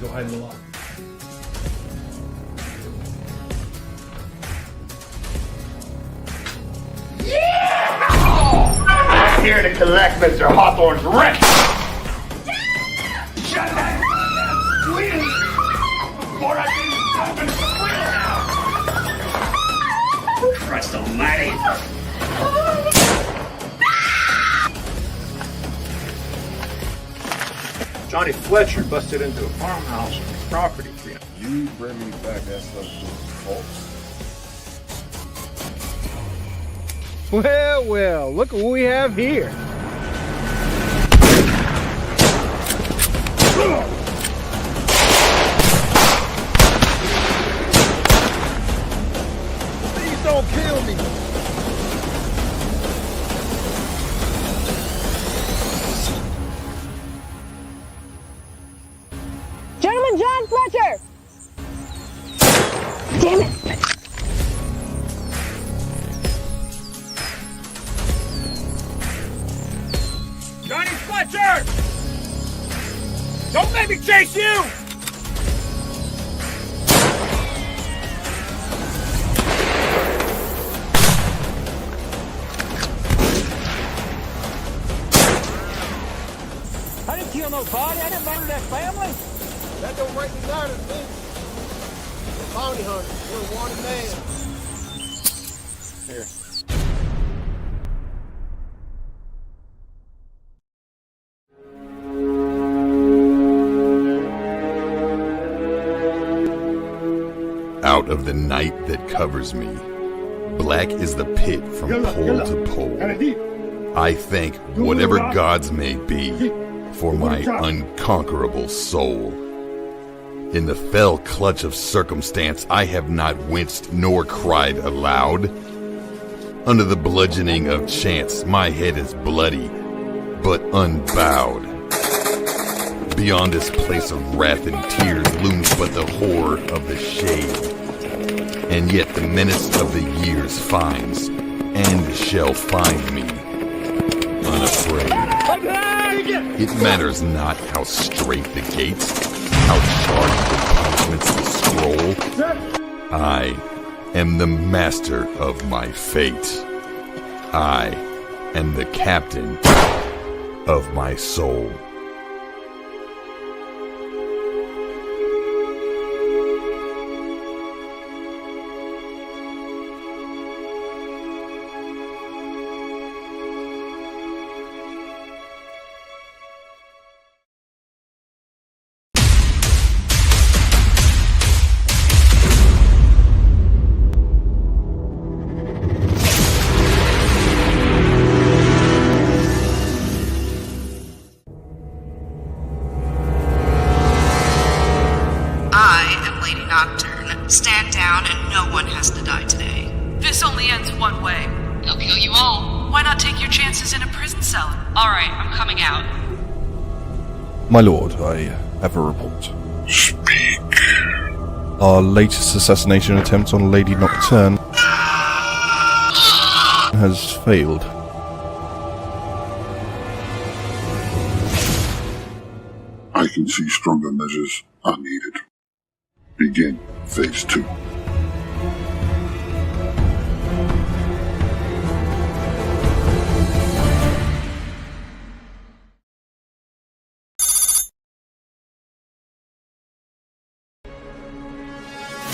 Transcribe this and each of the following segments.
go hide in the loft. I'm here to collect Mr. Hawthorne's rent! Shut that please! Before I get you open the Christ almighty! Johnny Fletcher busted into a farmhouse on his property. You bring me back that stuff to false. Well, well, look what we have here. Please don't kill me. Gentleman John Fletcher! Damn it! Johnny Fletcher! Don't make me chase you! I didn't kill nobody. I didn't murder that family. That don't break me down to me. The bounty hunter, you're a wanted man. Here. Out of the night that covers me, black is the pit from pole to pole. I thank whatever gods may be for my unconquerable soul. In the fell clutch of circumstance, I have not winced nor cried aloud. Under the bludgeoning of chance, my head is bloody, but unbowed. Beyond this place of wrath and tears looms but the horror of the shade. And yet the menace of the years finds, and shall find me, unafraid. It matters not how straight the gates, how charged the punishments the scroll. I am the master of my fate. I am the captain of my soul. Nocturne. Stand down and no one has to die today. This only ends one way. They'll kill you all. Why not take your chances in a prison cell? Alright, I'm coming out. My lord, I have a report. Speak. Our latest assassination attempt on Lady Nocturne has failed. I can see stronger measures are needed. Begin phase 2.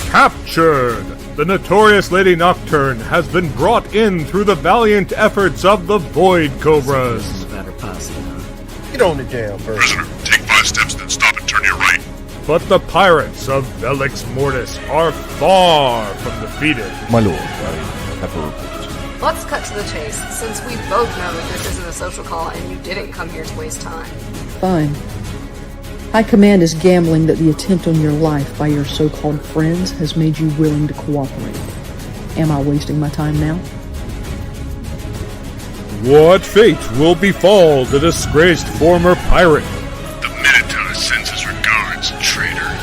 Captured! The notorious Lady Nocturne has been brought in through the valiant efforts of the Void Cobras. Get on the jail first. Prisoner, take 5 steps, then stop and turn to your right. But the pirates of Velix Mortis are far from defeated. My lord, I have a report. Let's cut to the chase, since we both know that this isn't a social call and you didn't come here to waste time. Fine. High Command is gambling that the attempt on your life by your so-called friends has made you willing to cooperate. Am I wasting my time now? What fate will befall the disgraced former pirate? The Minotaur sends his regards, traitor.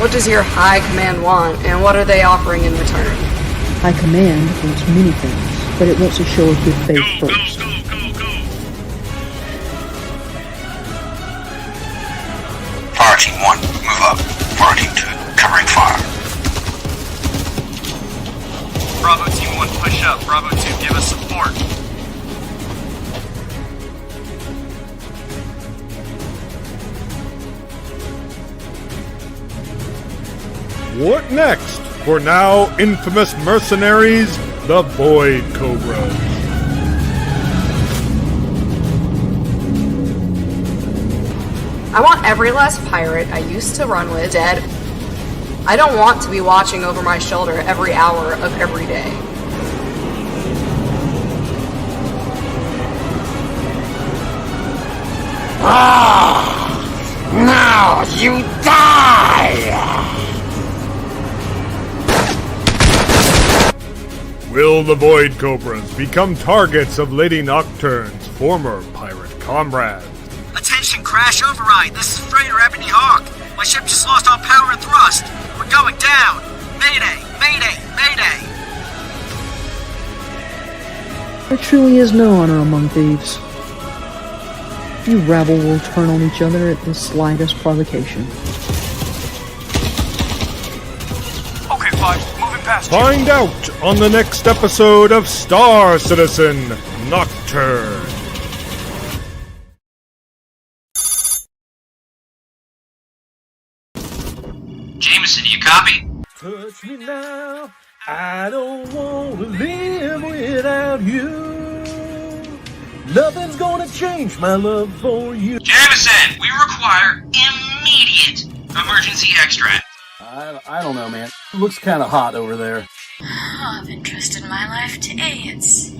What does your High Command want, and what are they offering in return? High Command wants many things, but it wants to show a good faith first. Go. Bravo Team 1, push up. Bravo 2, give us support. What next for now infamous mercenaries, the Void Cobras? I want every last pirate I used to run with dead. I don't want to be watching over my shoulder every hour of every day. Now you die! Will the Void Cobras become targets of Lady Nocturne's former pirate comrades? Attention, crash override. This is Freighter Ebony Hawk. My ship just lost all power and thrust. We're going down. Mayday, mayday, mayday. There truly is no honor among thieves. You rabble will turn on each other at the slightest provocation. Okay, Fudge, moving past you. Find out on the next episode of Star Citizen Nocturne. Jameson, you copy? Touch me now, I don't want to live without you. Nothing's gonna change my love for you. Jameson, we require immediate emergency extract. I don't know, man. It looks kind of hot over there. Oh, I've entrusted my life to idiots.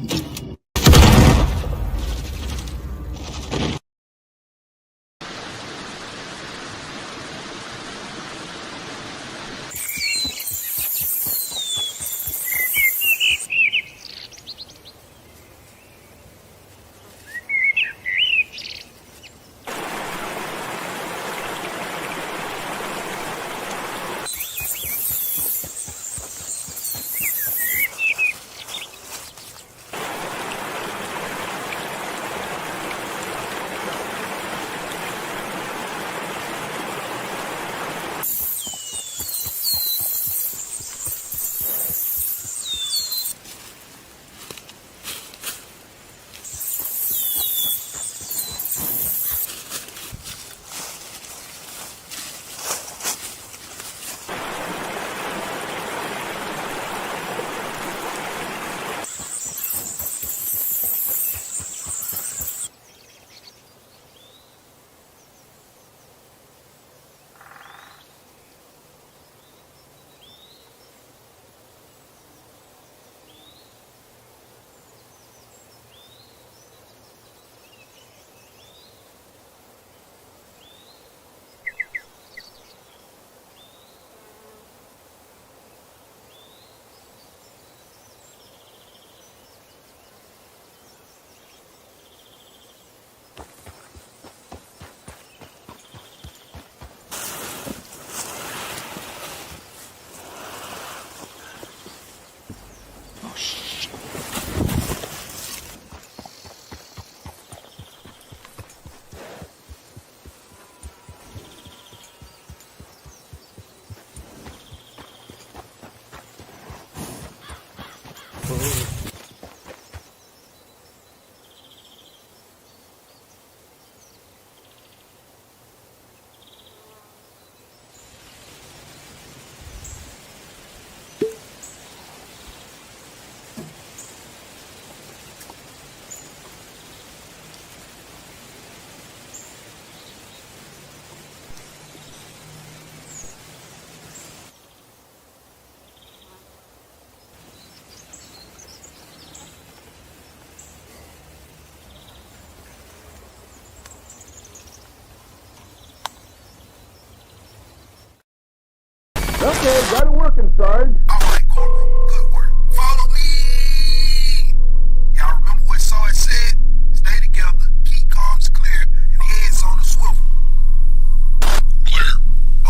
Okay, got it working, Sarge. Alright, Corporal. Good work. Follow me! Y'all remember what Sarge said? Stay together, keep comms clear, and heads on the swivel. Clear.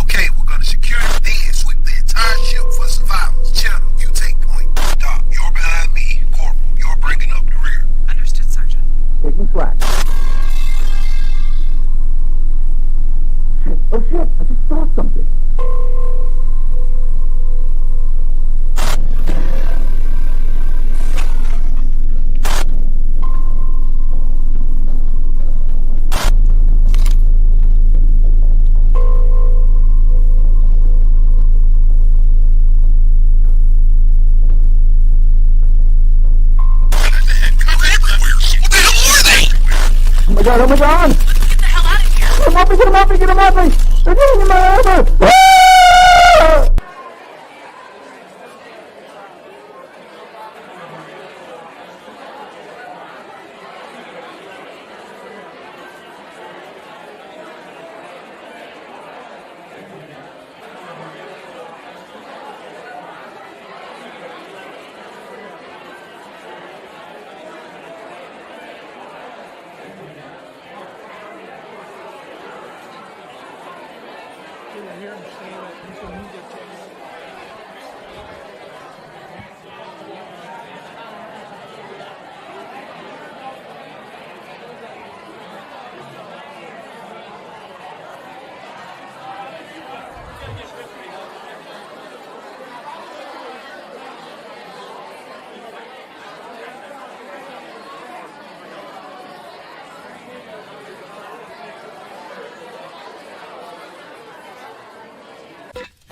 Okay, we're gonna secure it, then sweep the entire ship for survivors. Channel, you take point. Doc, you're behind me. Corporal, you're bringing up the rear. Understood, Sergeant. Taking track. Oh shit, I just saw something. God, oh my God! Get the hell out of here! Get him off me, get him off me, get him off me! They're getting in my armor! Ah!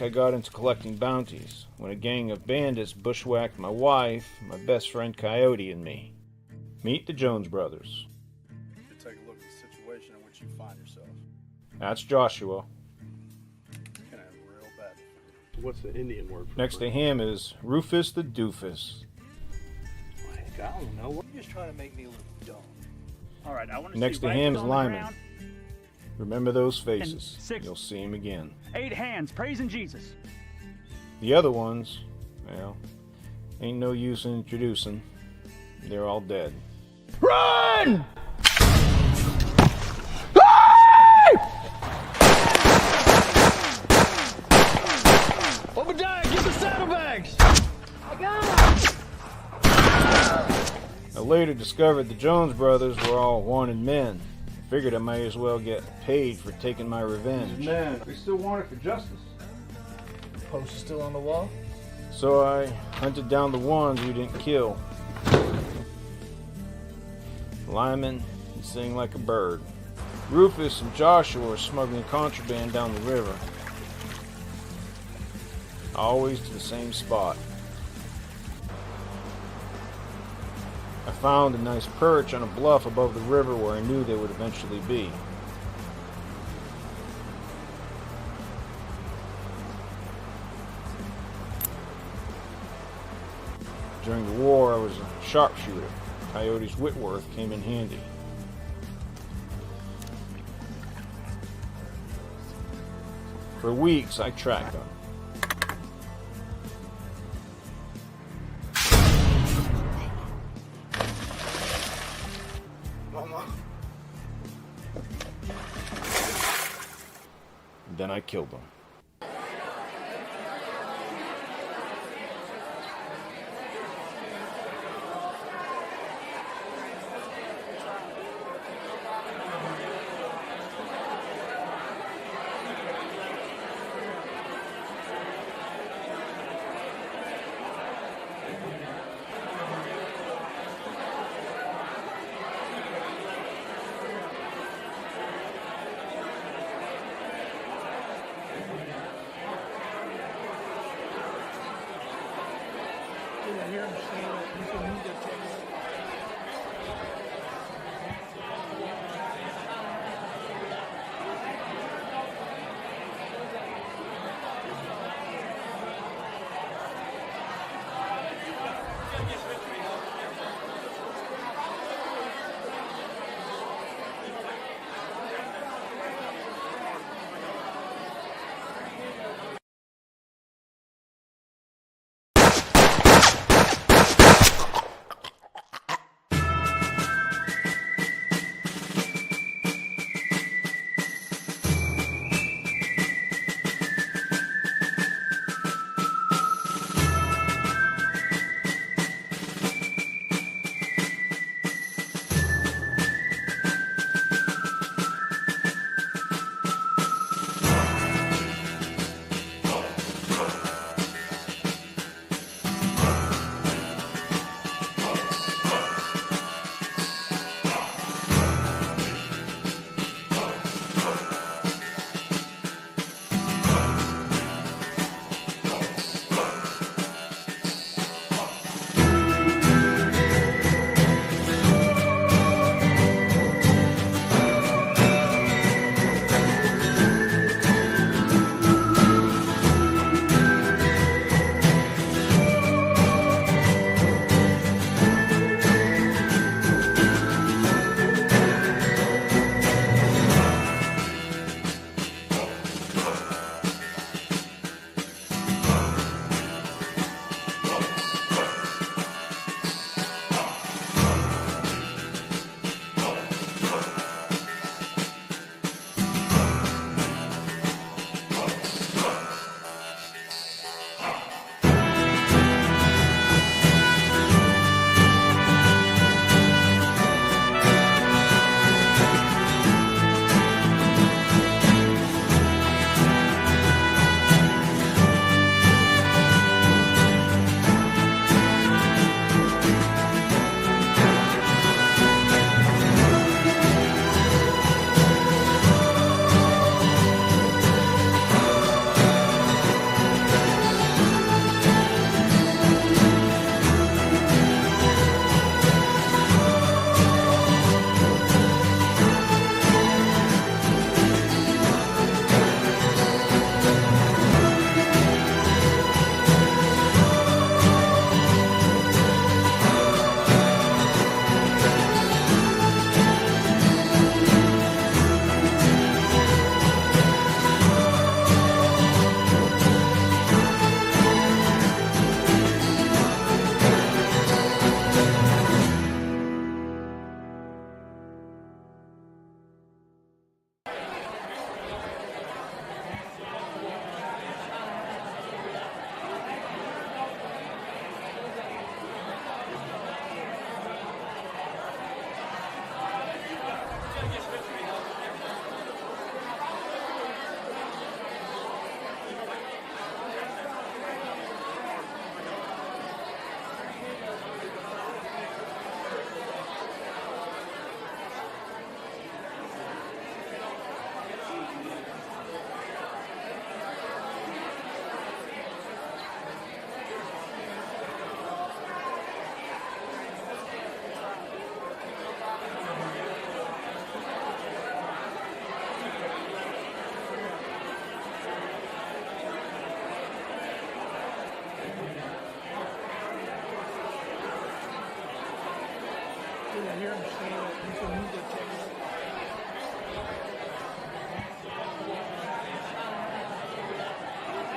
I got into collecting bounties when a gang of bandits bushwhacked my wife, my best friend Coyote, and me. Meet the Jones brothers. To take a look at the situation in which you find yourself. That's Joshua. Gonna have real bad. What's the Indian word for Next to him is Rufus the Doofus. Like, I don't know. You're just trying to make me look dumb. All right, I want to Next see to rifles him is on the Lyman. ground. Remember those faces. And 6. You'll see him again. 8 hands praising Jesus. The other ones, well, ain't no use in introducing. They're all dead. Run! Obadiah, get the saddlebags! I got him! I later discovered the Jones brothers were all wanted men. Figured I might as well get paid for taking my revenge. Man, we still wanted for justice. The post is still on the wall? So I hunted down the ones we didn't kill. Lyman, he sang like a bird. Rufus and Joshua were smuggling contraband down the river. Always to the same spot. I found a nice perch on a bluff above the river where I knew they would eventually be. During the war, I was a sharpshooter. Coyote's Whitworth came in handy. For weeks, I tracked them. Then I killed them.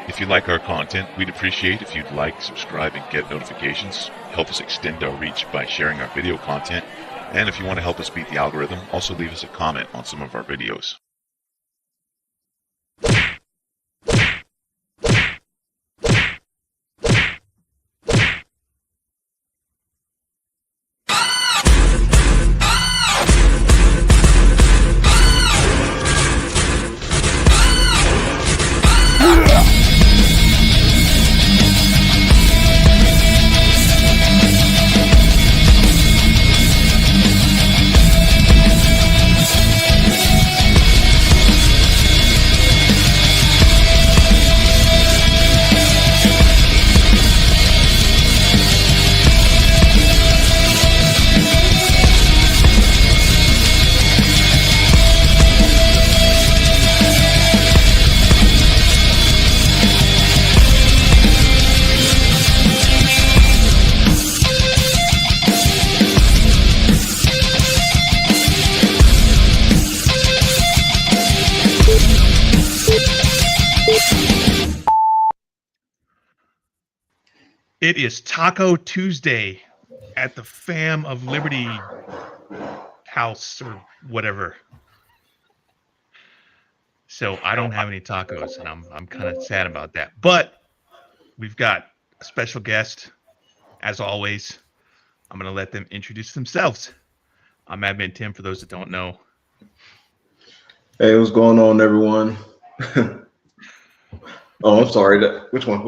If you like our content, we'd appreciate if you'd like, subscribe, and get notifications. Help us extend our reach by sharing our video content. And if you want to help us beat the algorithm, also leave us a comment on some of our videos. It is Taco Tuesday at the Fam of Liberty house or whatever. So I don't have any tacos, and I'm kind of sad about that. But we've got a special guest, as always. I'm going to let them introduce themselves. I'm Admin Tim, for those that don't know. Hey, what's going on, everyone? Oh, I'm sorry. Which one?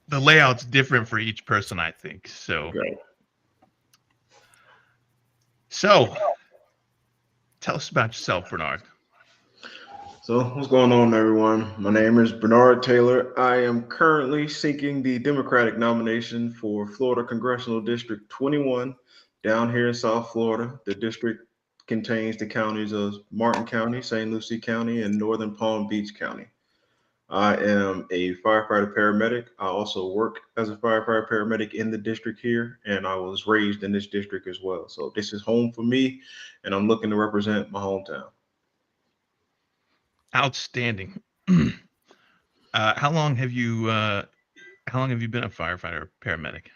The layout's different for each person, I think. So, so tell us about yourself, Bernard. So, what's going on, everyone? My name is Bernard Taylor. I am currently seeking the Democratic nomination for Florida Congressional District 21 down here in South Florida. The district contains the counties of Martin County, St. Lucie County, and Northern Palm Beach County. I am a firefighter paramedic. I also work as a firefighter paramedic in the district here, and I was raised in this district as well. So this is home for me, and I'm looking to represent my hometown. Outstanding. How long have you been a firefighter paramedic?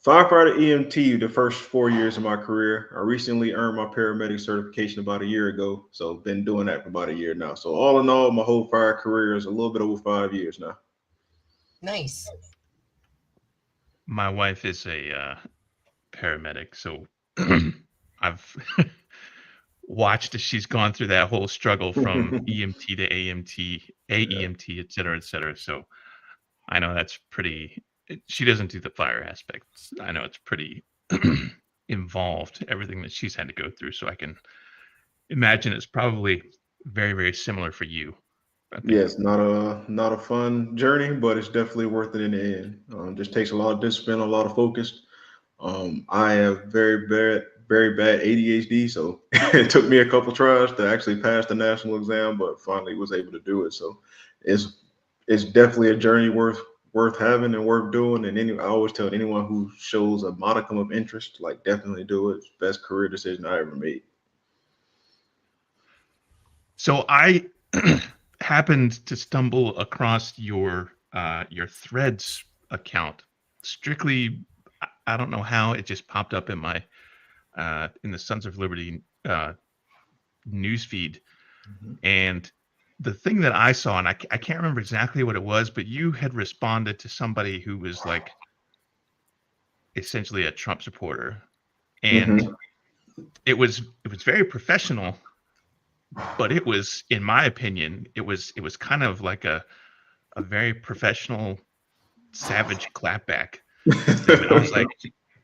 Firefighter EMT the first 4 years of my career. I recently earned my paramedic certification about a year ago, so been doing that for about a year now. So all in all, my whole fire career is a little bit over 5 years now. Nice. My wife is a paramedic, so I've watched as she's gone through that whole struggle from EMT to AEMT, et cetera. So I know that's pretty. She doesn't do the fire aspects. I know it's pretty involved, everything that she's had to go through. So I can imagine it's probably very, very similar for you. Yes, not a fun journey, but it's definitely worth it in the end. Just takes a lot of discipline, a lot of focus. I have very bad ADHD, so it took me a couple tries to actually pass the national exam, but finally was able to do it. So it's definitely a journey worth having and worth doing. And I always tell anyone who shows a modicum of interest, like, definitely do it. It's the best career decision I ever made. So I happened to stumble across your Threads account. Strictly, I don't know how it just popped up in my in the Sons of Liberty newsfeed, and the thing that I saw, and I can't remember exactly what it was, but you had responded to somebody who was like essentially a Trump supporter, and it was very professional, but it was, in my opinion, it was kind of like a very professional, savage clapback statement. I was like,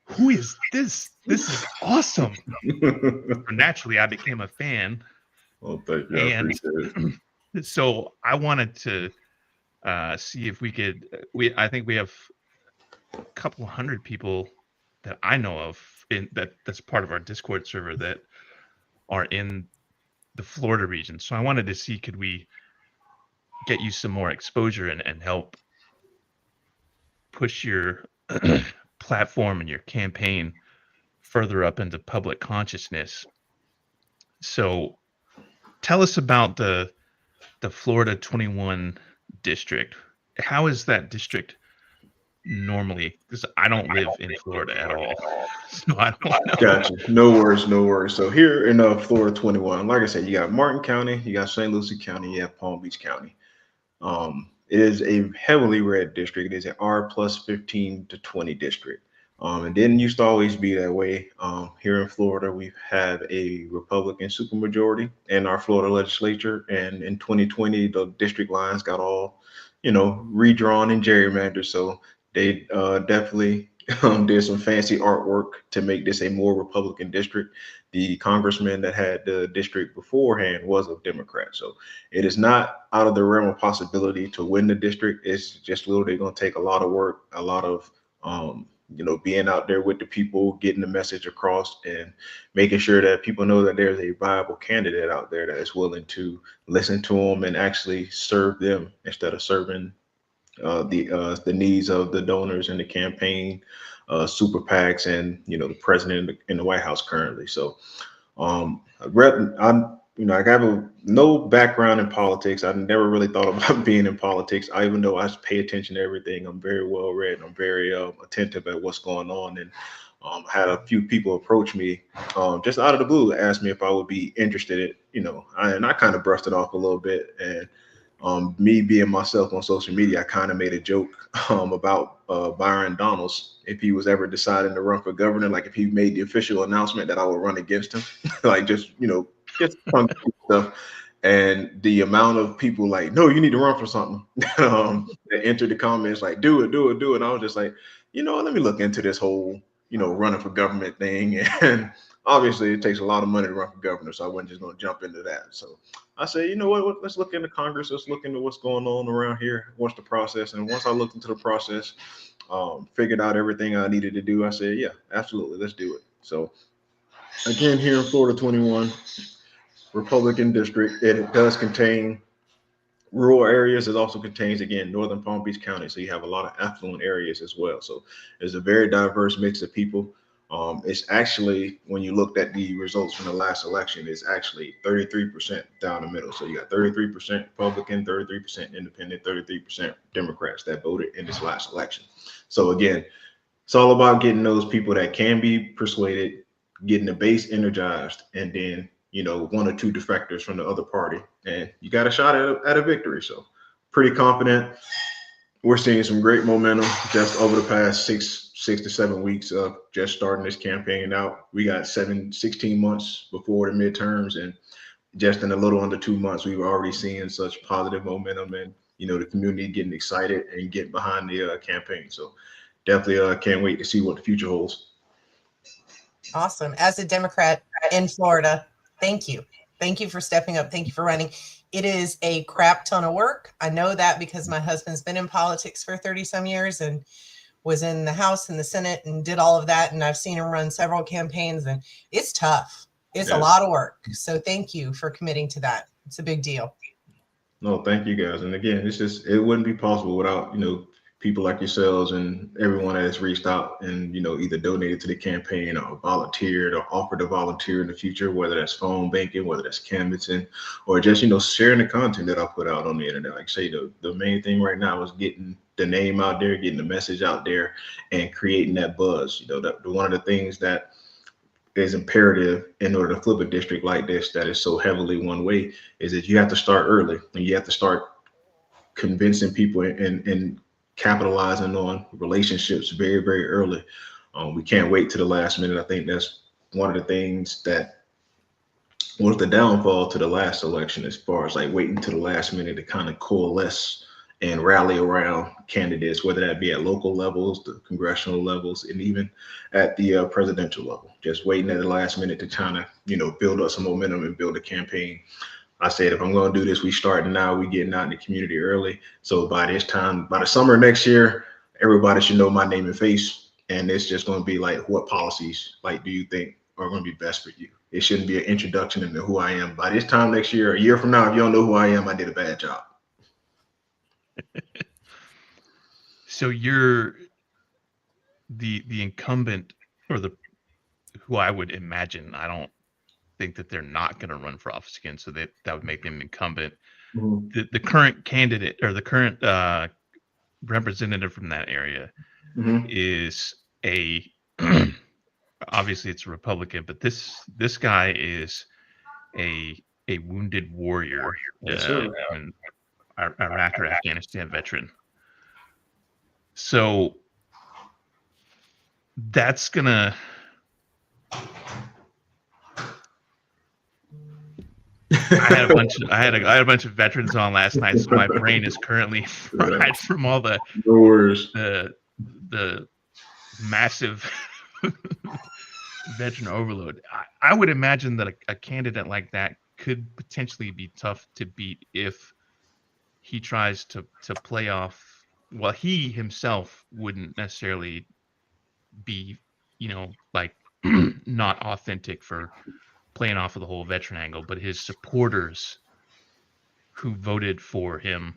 who is this? This is awesome. Naturally, I became a fan. Well, thank you. I appreciate it. So I wanted to see if we could. I think we have a couple hundred people that I know of that's part of our Discord server that are in the Florida region. So I wanted to see, could we get you some more exposure and help push your platform and your campaign further up into public consciousness. So tell us about the Florida 21 district. How is that district normally? Because I don't live in Florida at all, so I don't know. Gotcha. No worries, no worries. So here in Florida 21, like I said, you got Martin County, you got St. Lucie County, you have Palm Beach County. It is a heavily red district. It is an R plus 15 to 20 district. It didn't used to always be that way. Here in Florida, we have a Republican supermajority in our Florida legislature. And in 2020, the district lines got all, redrawn and gerrymandered. So they definitely did some fancy artwork to make this a more Republican district. The congressman that had the district beforehand was a Democrat. So it is not out of the realm of possibility to win the district. It's just literally going to take a lot of work, a lot of, being out there with the people, getting the message across, and making sure that people know that there's a viable candidate out there that is willing to listen to them and actually serve them instead of serving the needs of the donors in the campaign, super PACs, and the president in the White House currently. So I have no background in politics. I never really thought about being in politics. Even though I pay attention to everything, I'm very well read. I'm very attentive at what's going on, and had a few people approach me just out of the blue, ask me if I would be interested in, and I kind of brushed it off a little bit. And me being myself on social media, I kind of made a joke about Byron Donalds if he was ever deciding to run for governor, like if he made the official announcement that I would run against him, like just fun stuff. And the amount of people like, no, you need to run for something, that entered the comments like, do it. And I was just like, let me look into this whole, running for government thing. And obviously it takes a lot of money to run for governor, so I wasn't just going to jump into that. So I said, you know what, let's look into Congress. Let's look into what's going on around here. What's the process? And once I looked into the process, figured out everything I needed to do, I said, yeah, absolutely, let's do it. So again, here in Florida 21, Republican district, it does contain rural areas. It also contains, again, northern Palm Beach County. So you have a lot of affluent areas as well. So there's a very diverse mix of people. It's actually, when you looked at the results from the last election, it's actually 33% down the middle. So you got 33% Republican, 33% Independent, 33% Democrats that voted in this last election. So again, it's all about getting those people that can be persuaded, getting the base energized, and then one or two defectors from the other party, and you got a shot at a victory. So pretty confident. We're seeing some great momentum just over the past six to 7 weeks of just starting this campaign out. We got 16 months before the midterms, and just in a little under 2 months, we were already seeing such positive momentum, and the community getting excited and getting behind the campaign. So definitely can't wait to see what the future holds. Awesome. As a Democrat in Florida, thank you. Thank you for stepping up. Thank you for running. It is a crap ton of work. I know that because my husband's been in politics for 30 some years and was in the House and the Senate and did all of that. And I've seen him run several campaigns, and it's tough. It's a lot of work. So thank you for committing to that. It's a big deal. No, thank you guys. And again, it wouldn't be possible without, people like yourselves and everyone that has reached out and, either donated to the campaign or volunteered or offered to volunteer in the future, whether that's phone banking, whether that's canvassing, or just, sharing the content that I put out on the internet. Like I say, the main thing right now is getting the name out there, getting the message out there, and creating that buzz. One of the things that is imperative in order to flip a district like this that is so heavily one way is that you have to start early, and you have to start convincing people and capitalizing on relationships very, very early. We can't wait to the last minute. I think that's one of the things that was the downfall to the last election, as far as like waiting to the last minute to kind of coalesce and rally around candidates, whether that be at local levels, the congressional levels, and even at the presidential level. Just waiting at the last minute to kind of, build up some momentum and build a campaign. I said, if I'm going to do this, we starting now. We getting out in the community early. So by this time, by the summer next year, everybody should know my name and face. And it's just going to be like, what policies, do you think are going to be best for you? It shouldn't be an introduction into who I am. By this time next year, a year from now, if you don't know who I am, I did a bad job. So you're the incumbent, or who I would imagine. I don't think that they're not going to run for office again, so that would make them incumbent. Mm-hmm. The current candidate, or the current representative from that area, Mm-hmm. is a obviously it's a Republican, but this guy is a wounded warrior, an Iraq or Afghanistan veteran. So that's gonna. I had a bunch of veterans on last night, so my brain is currently fried from all the massive veteran overload. I would imagine that a candidate like that could potentially be tough to beat if he tries to play off. Well, he himself wouldn't necessarily be, like not authentic for playing off of the whole veteran angle, but his supporters who voted for him.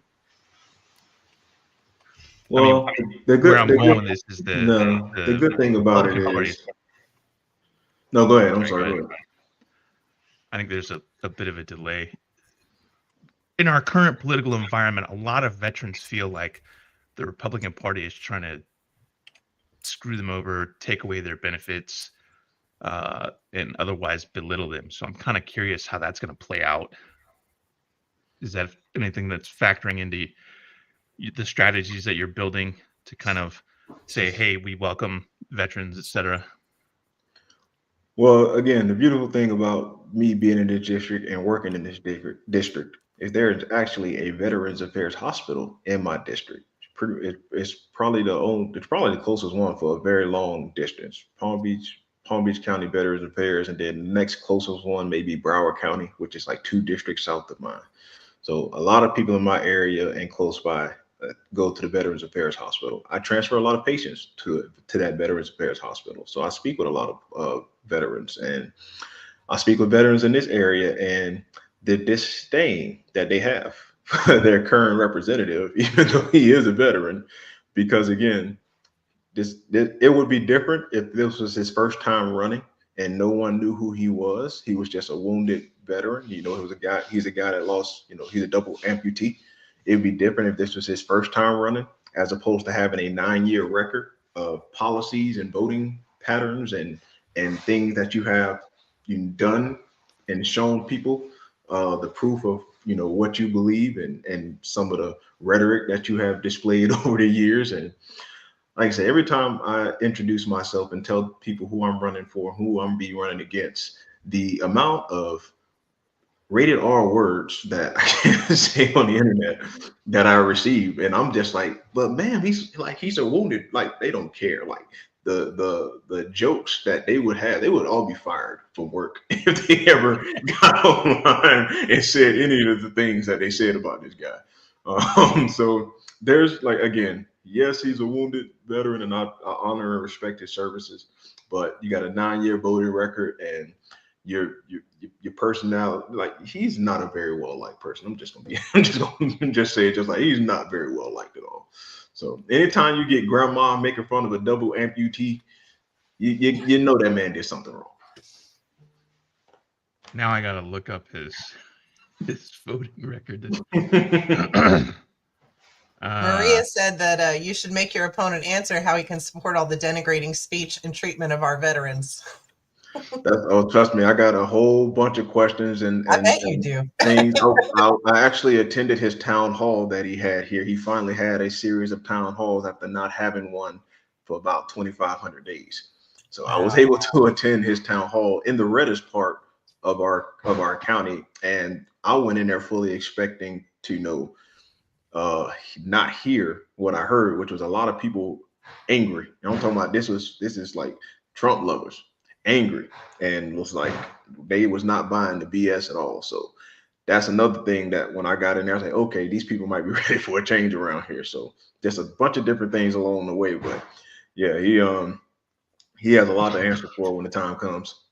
Well, the good thing about it is. No, go ahead. I'm sorry. Go ahead. I think there's a bit of a delay. In our current political environment, a lot of veterans feel like the Republican Party is trying to screw them over, take away their benefits, and otherwise belittle them. So I'm kind of curious how that's going to play out. Is that anything that's factoring into the strategies that you're building to kind of say, hey, we welcome veterans, etc.? Well, again, the beautiful thing about me being in this district and working in this district is there's actually a Veterans Affairs hospital in my district. It's probably the closest one for a very long distance. Palm Beach County Veterans Affairs, and then the next closest one may be Broward County, which is like 2 districts south of mine. So a lot of people in my area and close by go to the Veterans Affairs Hospital. I transfer a lot of patients to that Veterans Affairs Hospital. So I speak with a lot of veterans, and I speak with veterans in this area, and the disdain that they have for their current representative, even though he is a veteran, because again, it would be different if this was his first time running and no one knew who he was. He was just a wounded veteran. He's a guy that lost, he's a double amputee. It'd be different if this was his first time running, as opposed to having a 9-year record of policies and voting patterns and things that you have done and shown people, the proof of what you believe and some of the rhetoric that you have displayed over the years. And like I say, every time I introduce myself and tell people who I'm running for, who I'm be running against, the amount of rated R words that I can say on the internet that I receive, and I'm just like, but man, he's a wounded, like they don't care. Like the jokes that they would have, they would all be fired from work if they ever got online and said any of the things that they said about this guy. So there's like, again, yes, he's a wounded veteran, and I honor and respect his services, but you got a 9-year voting record, and your personality, like he's not a very well liked person. I'm just gonna say it, just like he's not very well liked at all. So anytime you get grandma making fun of a double amputee, you know that man did something wrong. Now I gotta look up his voting record. Maria said that you should make your opponent answer how he can support all the denigrating speech and treatment of our veterans. Trust me, I got a whole bunch of questions and I bet you do. Things. I actually attended his town hall that he had here. He finally had a series of town halls after not having one for about 2,500 days. So I was able to attend his town hall in the reddest part of our county, and I went in there fully expecting to not hear what I heard, which was a lot of people angry. And I'm talking about this is like Trump lovers. Angry, and was like they was not buying the BS at all. So that's another thing that when I got in there, I was like, okay, these people might be ready for a change around here. So just a bunch of different things along the way, but yeah, he has a lot to answer for when the time comes.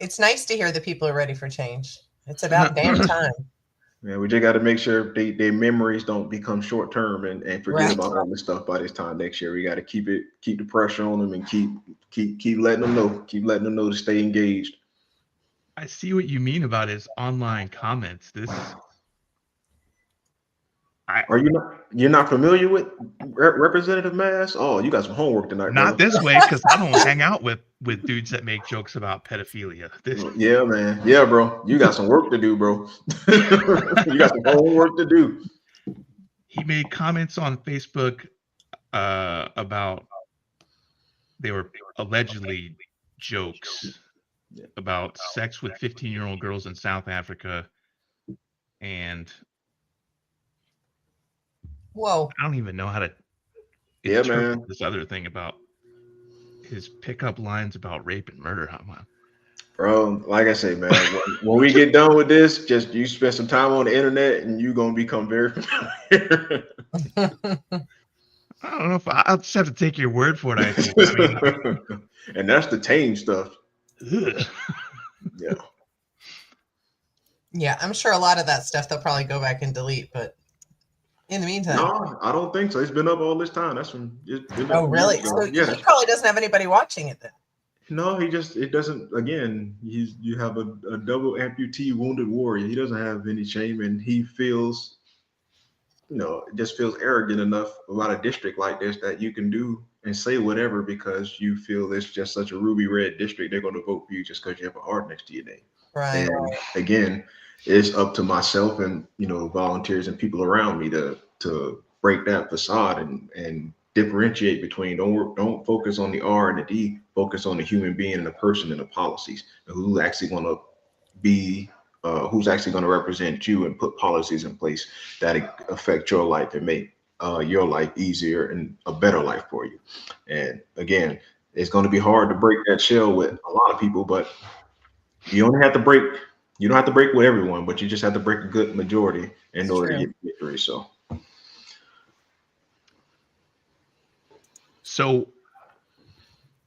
It's nice to hear that people are ready for change. It's about damn time. Yeah, we just got to make sure their memories don't become short term and forget about all this stuff by this time next year. We got to keep the pressure on them and keep letting them know to stay engaged. I see what you mean about his online comments. You're not familiar with Representative Mass? Oh, you got some homework tonight, Not brother. this way, because I don't hang out with dudes that make jokes about pedophilia. Yeah, man. Yeah, bro. You got some work to do, bro. You got some homework to do. He made comments on Facebook about they were allegedly jokes about sex with 15-year-old girls in South Africa, and whoa, I don't even know how to interpret this other thing about his pickup lines about rape and murder. Bro, like I say, man, when we get done with this, just you spend some time on the internet and you're gonna become very familiar. I don't know if I'll just have to take your word for it. I think. I mean, and that's the tame stuff. Yeah. Yeah, I'm sure a lot of that stuff they'll probably go back and delete, but in the meantime. No, I don't think so. It's been up all this time. That's when Oh, really? So he probably doesn't have anybody watching it then. No, it doesn't. Again, you have a double amputee wounded warrior. He doesn't have any shame, and he feels, just feels arrogant enough about a district like this that you can do and say whatever because you feel it's just such a ruby red district. They're going to vote for you just because you have an R next to your name. Right. And again, it's up to myself and volunteers and people around me to break that facade and differentiate between don't focus on the R and the D, focus on the human being and the person and the policies and who's actually going to be who's actually going to represent you and put policies in place that affect your life and make your life easier and a better life for you. And again, it's going to be hard to break that shell with a lot of people, but you don't have to break with everyone, but you just have to break a good majority in order to get victory. So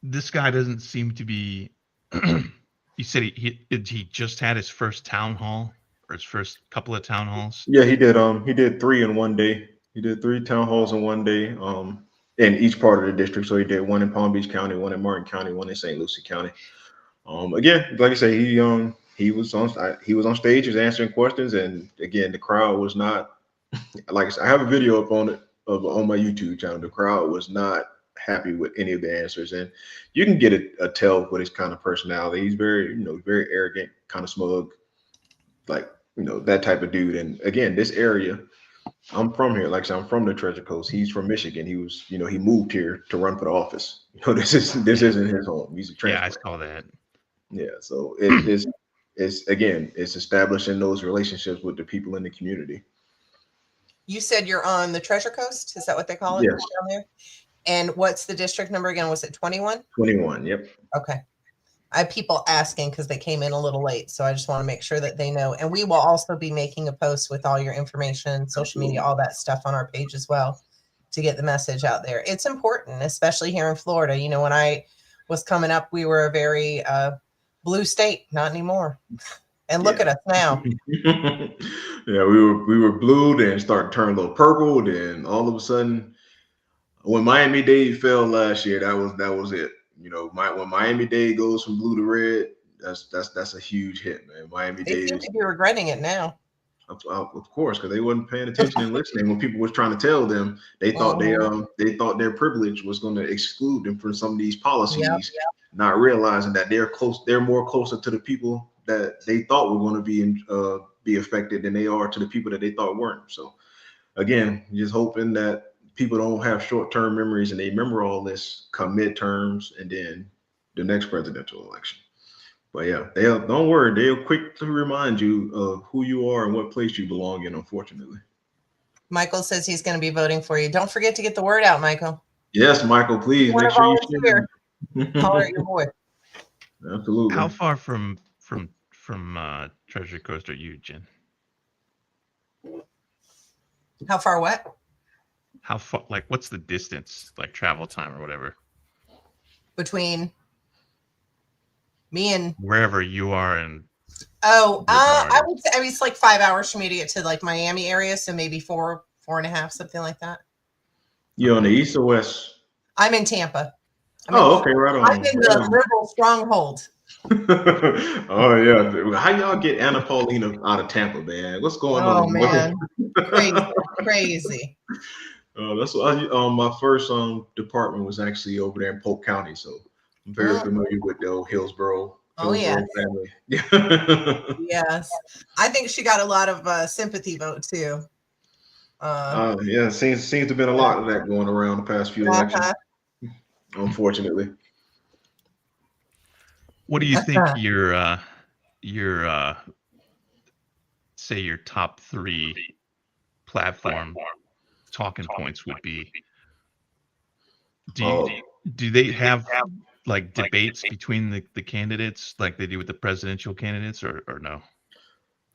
this guy doesn't seem to be. You said he just had his first town hall or his first couple of town halls. Yeah, he did. He did 3 in one day. He did 3 town halls in one day. In each part of the district. So he did 1 in Palm Beach County, 1 in Martin County, 1 in St. Lucie County. Again, like I say, he was on stage, he was answering questions, and again, the crowd was not. Like I said, I have a video up on it on my YouTube channel. The crowd was not happy with any of the answers, and you can get a tell with his kind of personality. He's very, very arrogant, kind of smug, like that type of dude. And again, this area, I'm from here. Like I said, I'm from the Treasure Coast. He's from Michigan. He was, he moved here to run for the office. This isn't his home. He's a transplant. Yeah, I saw that. Yeah, so it's establishing those relationships with the people in the community. You said you're on the Treasure Coast. Is that what they call it? Yes. Down there? And what's the district number again? Was it 21? 21, yep. Okay. I have people asking because they came in a little late. So I just want to make sure that they know. And we will also be making a post with all your information, social media, all that stuff on our page as well to get the message out there. It's important, especially here in Florida. When I was coming up, we were a very blue state, not anymore. And look at us now. Yeah, we were blue, then started turning a little purple, then all of a sudden, when Miami Dade fell last year, that was it. When Miami Dade goes from blue to red, that's a huge hit, man. Miami Dade seem to be regretting it now. Of course, because they wasn't paying attention and listening when people was trying to tell them. They thought they thought their privilege was going to exclude them from some of these policies, not realizing that they're more closer to the people that they thought were going to be affected than they are to the people that they thought weren't. So again, just hoping that people don't have short-term memories and they remember all this come midterms and then the next presidential election. But yeah, don't worry, they'll quickly remind you of who you are and what place you belong in, unfortunately. Michael says he's going to be voting for you. Don't forget to get the word out, Michael. Yes, Michael, please make sure you share. Holler at your boy. Absolutely. How far from Treasure Coast are you, Jen? How far what? How far, like, what's the distance, like travel time or whatever? Between me and wherever you are in Oh, I would say, I mean, it's like 5 hours for me to get to like Miami area, so maybe 4.5, something like that. You on the east or west? I'm in Tampa. Okay, right on. I'm in the liberal stronghold. Oh yeah, how y'all get Anna Paulina out of Tampa, man? What's going on? Oh man, crazy. That's what my first department was actually over there in Polk County, so I'm very familiar with the Hillsborough family. Yes, I think she got a lot of sympathy vote too. Yeah, seems to have been a lot of that going around the past few elections, unfortunately. What do you think your say your top 3 platform talking points would be? Do they have like debates between the candidates like they do with the presidential candidates, or no?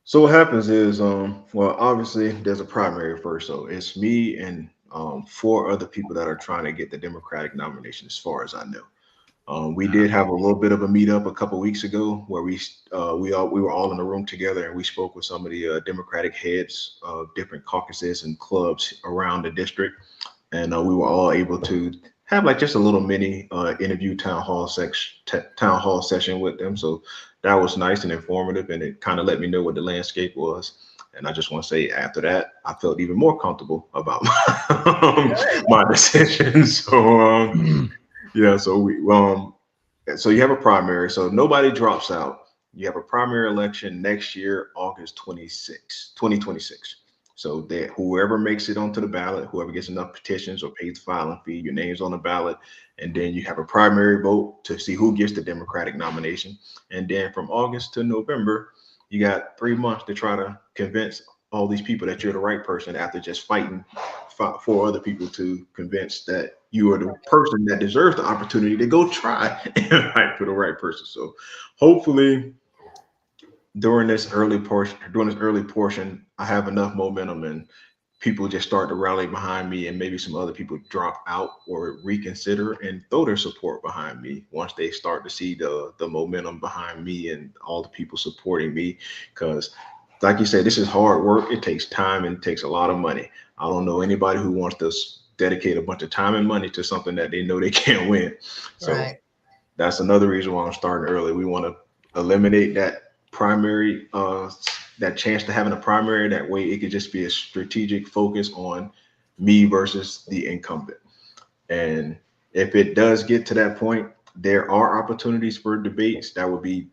So what happens is, well, obviously there's a primary first, so it's me and 4 other people that are trying to get the Democratic nomination, as far as I know. We did have a little bit of a meetup a couple weeks ago where we were all in a room together, and we spoke with some of the Democratic heads of different caucuses and clubs around the district, and we were all able to have like just a little mini interview town hall session with them. So that was nice and informative, and it kind of let me know what the landscape was. And I just want to say, after that, I felt even more comfortable about my decision. So yeah, so so you have a primary. So nobody drops out. You have a primary election next year, August 26, 2026. So that whoever makes it onto the ballot, whoever gets enough petitions or pays the filing fee, your name's on the ballot. And then you have a primary vote to see who gets the Democratic nomination. And then from August to November, you got 3 months to try to convince all these people that you're the right person, after just fighting 4 other people to convince that you are the person that deserves the opportunity to go try and fight for the right person. So hopefully during this early portion, I have enough momentum and people just start to rally behind me, and maybe some other people drop out or reconsider and throw their support behind me once they start to see the momentum behind me and all the people supporting me. Because like you said, this is hard work. It takes time and it takes a lot of money. I don't know anybody who wants to dedicate a bunch of time and money to something that they know they can't win. So that's another reason why I'm starting early. We want to eliminate that primary, that chance to having a primary. That way it could just be a strategic focus on me versus the incumbent. And if it does get to that point, there are opportunities for debates. That would be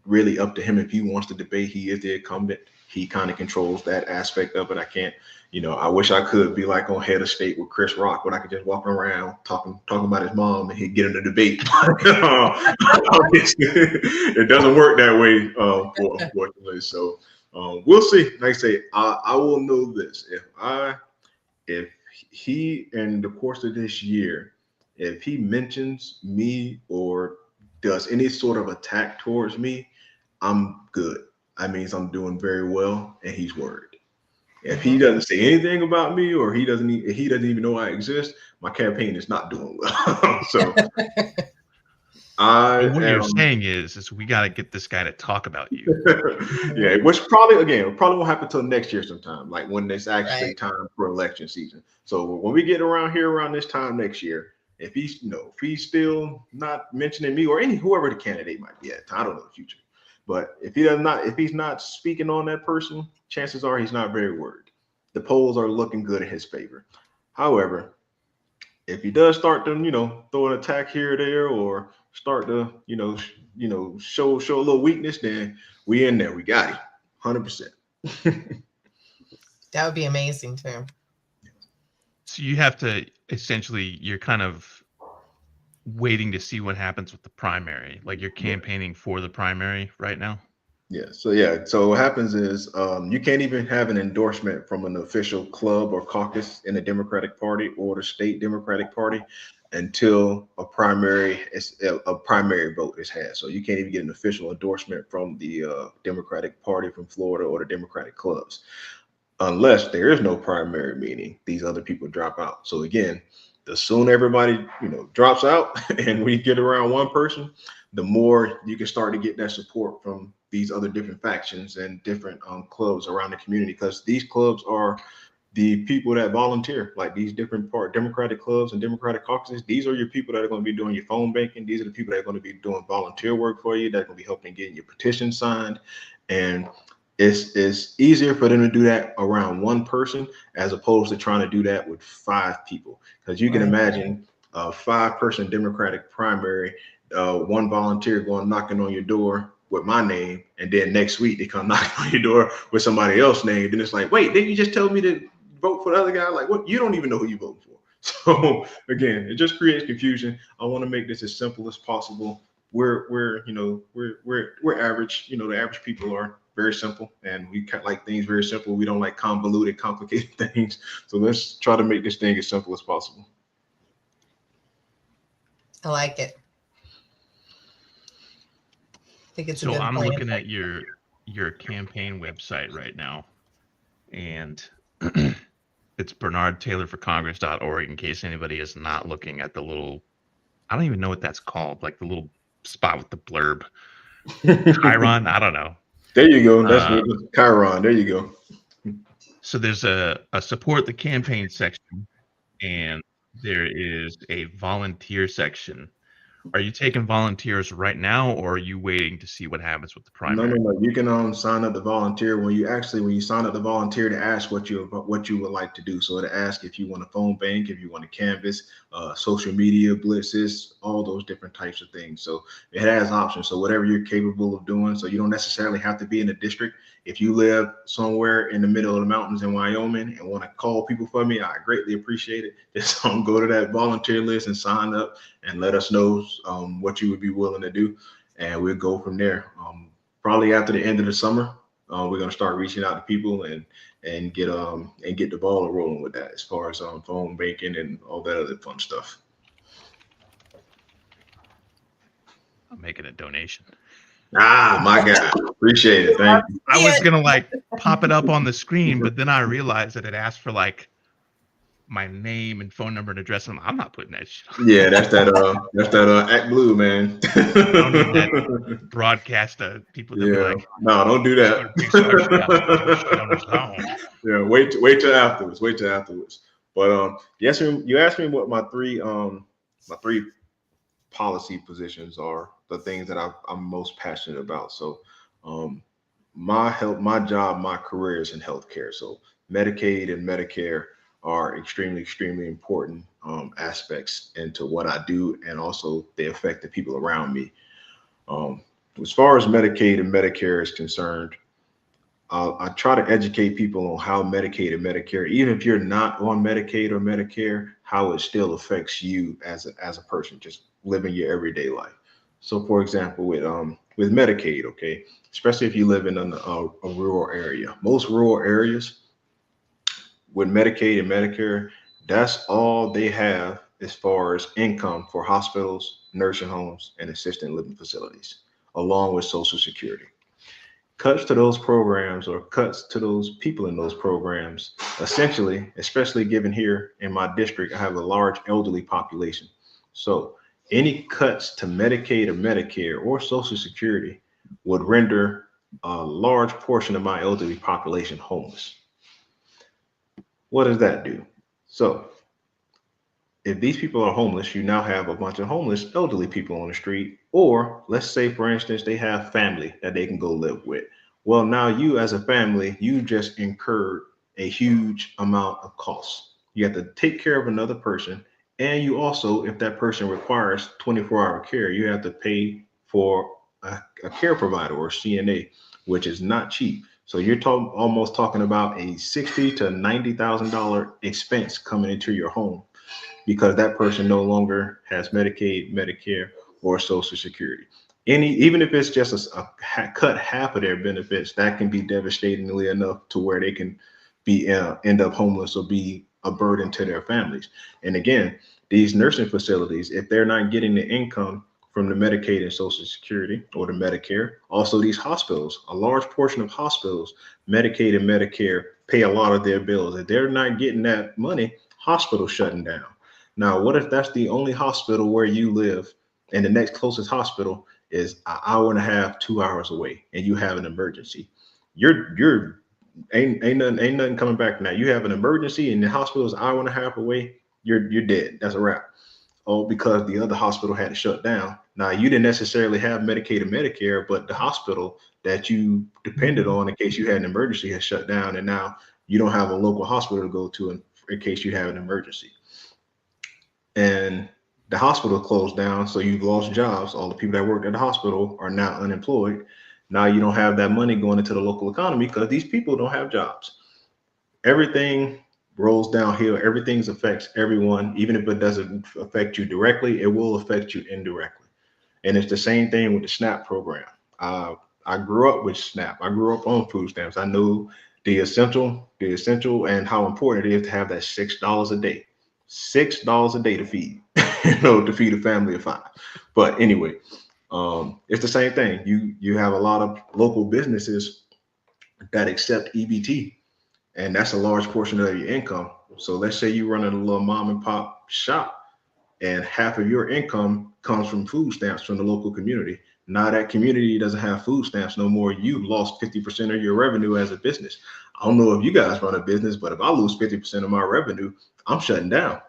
really up to him. If he wants to debate, he is the incumbent. He kind of controls that aspect of it. I can't, I wish I could be like on Head of State with Chris Rock, when I could just walk around talking about his mom and he'd get in a debate. It doesn't work that way, unfortunately. So we'll see. Like I say, I will know this. If he, in the course of this year, if he mentions me or does any sort of attack towards me, I'm good. That means I'm doing very well, and he's worried. If he doesn't say anything about me, or he doesn't even know I exist, my campaign is not doing well. So what you're saying is we got to get this guy to talk about you. Yeah, which probably won't happen until next year sometime, like when it's actually time for election season. So when we get around this time next year, if he's still not mentioning me or whoever the candidate might be at, I don't know the future. But if he's not speaking on that person, chances are he's not very worried. The polls are looking good in his favor. However, if he does start to, throw an attack here or there, or start to, show a little weakness, then we in there. We got him, 100%. That would be amazing too. So you have to essentially, you're kind of waiting to see what happens with the primary. Like you're campaigning for the primary right now. So what happens is you can't even have an endorsement from an official club or caucus in the Democratic Party or the state Democratic Party until a primary vote is had. So you can't even get an official endorsement from the Democratic Party from Florida or the Democratic clubs unless there is no primary, meaning these other people drop out. So again, the sooner everybody, drops out and we get around one person, the more you can start to get that support from these other different factions and different clubs around the community, because these clubs are the people that volunteer, like these different Democratic clubs and Democratic caucuses. These are your people that are going to be doing your phone banking. These are the people that are going to be doing volunteer work for you, that are going to be helping getting your petition signed. And it's easier for them to do that around one person as opposed to trying to do that with 5 people. Because you can imagine a 5-person Democratic primary, one volunteer going knocking on your door with my name, and then next week they come knocking on your door with somebody else's name. Then it's like, wait, didn't you just tell me to vote for the other guy? Like, what? You don't even know who you vote for. So again, it just creates confusion. I want to make this as simple as possible. We're average. The average people are very simple, and we like things very simple. We don't like convoluted, complicated things. So let's try to make this thing as simple as possible. I like it. I think it's a so good I'm plan. looking at your campaign website right now, and it's BernardTaylorForCongress.org, in case anybody is not looking at the little, I don't even know what that's called, like the little spot with the blurb. Chiron, I don't know. There you go. That's good. Chiron. There you go. So there's a support the campaign section, and there is a volunteer section. Are you taking volunteers right now, or are you waiting to see what happens with the primary? No. You can sign up to volunteer when you sign up to volunteer to ask what you would like to do. So to ask if you want to phone bank, if you want to canvas, social media blitzes, all those different types of things. So it has options. So whatever you're capable of doing. So you don't necessarily have to be in a district. If you live somewhere in the middle of the mountains in Wyoming and want to call people for me, I greatly appreciate it. Just go to that volunteer list and sign up and let us know what you would be willing to do, and we'll go from there. Probably after the end of the summer, we're going to start reaching out to people and get the ball rolling with that, as far as phone banking and all that other fun stuff. I'm making a donation. Ah, my God. Appreciate it. Thank you. I was going to pop it up on the screen, but then I realized that it asked for my name and phone number and address. And I'm not putting that shit on. Yeah, that's that Act Blue, man. I don't need that broadcast people that be like, no, don't do that. Yeah, wait till afterwards. But yes, you asked me what my three policy positions are, the things that I'm most passionate about. So my job, my career is in healthcare. So Medicaid and Medicare are extremely, extremely important aspects into what I do, and also they affect the people around me. As far as Medicaid and Medicare is concerned, I try to educate people on how Medicaid and Medicare, even if you're not on Medicaid or Medicare, how it still affects you as a person just living your everyday life. So, for example, with Medicaid, okay, especially if you live in a rural area, most rural areas with Medicaid and Medicare, that's all they have as far as income for hospitals, nursing homes, and assisted living facilities, along with Social Security. Cuts to those programs, or cuts to those people in those programs, essentially, especially given here in my district, I have a large elderly population. So any cuts to Medicaid or Medicare or Social Security would render a large portion of my elderly population homeless. What does that do? So if these people are homeless, you now have a bunch of homeless elderly people on the street, or let's say, for instance, they have family that they can go live with. Well, now you as a family, you just incurred a huge amount of costs. You have to take care of another person. And you also, if that person requires 24-hour care, you have to pay for a care provider, or CNA, which is not cheap. So you're almost talking about a $60,000 to $90,000 expense coming into your home, because that person no longer has Medicaid, Medicare, or Social Security. Even if it's just cut half of their benefits, that can be devastatingly enough to where they can end up homeless or be a burden to their families. And again, these nursing facilities, if they're not getting the income from the Medicaid and Social Security or the Medicare, also these hospitals, a large portion of hospitals, Medicaid and Medicare pay a lot of their bills. If they're not getting that money, hospitals shutting down. Now, what if that's the only hospital where you live and the next closest hospital is an hour and a half, 2 hours away, and you have an emergency? You're ain't nothing coming back from that. You have an emergency and the hospital is an hour and a half away, you're dead. That's a wrap. Oh, because the other hospital had to shut down. Now, you didn't necessarily have Medicaid or Medicare, but the hospital that you depended on in case you had an emergency has shut down, and now you don't have a local hospital to go to in case you have an emergency. And the hospital closed down, so you've lost jobs. All the people that worked at the hospital are now unemployed. Now you don't have that money going into the local economy because these people don't have jobs. Everything rolls downhill. Everything affects everyone. Even if it doesn't affect you directly, it will affect you indirectly. And it's the same thing with the SNAP program. I grew up with SNAP. I grew up on food stamps. I know the essential and how important it is to have that $6 a day. $6 a day to feed, to feed a family of 5. But anyway, it's the same thing. You have a lot of local businesses that accept EBT, and that's a large portion of your income. So let's say you run a little mom and pop shop, and half of your income comes from food stamps from the local community. Now that community doesn't have food stamps no more. You lost 50% of your revenue as a business. I don't know if you guys run a business, but if I lose 50% of my revenue, I'm shutting down.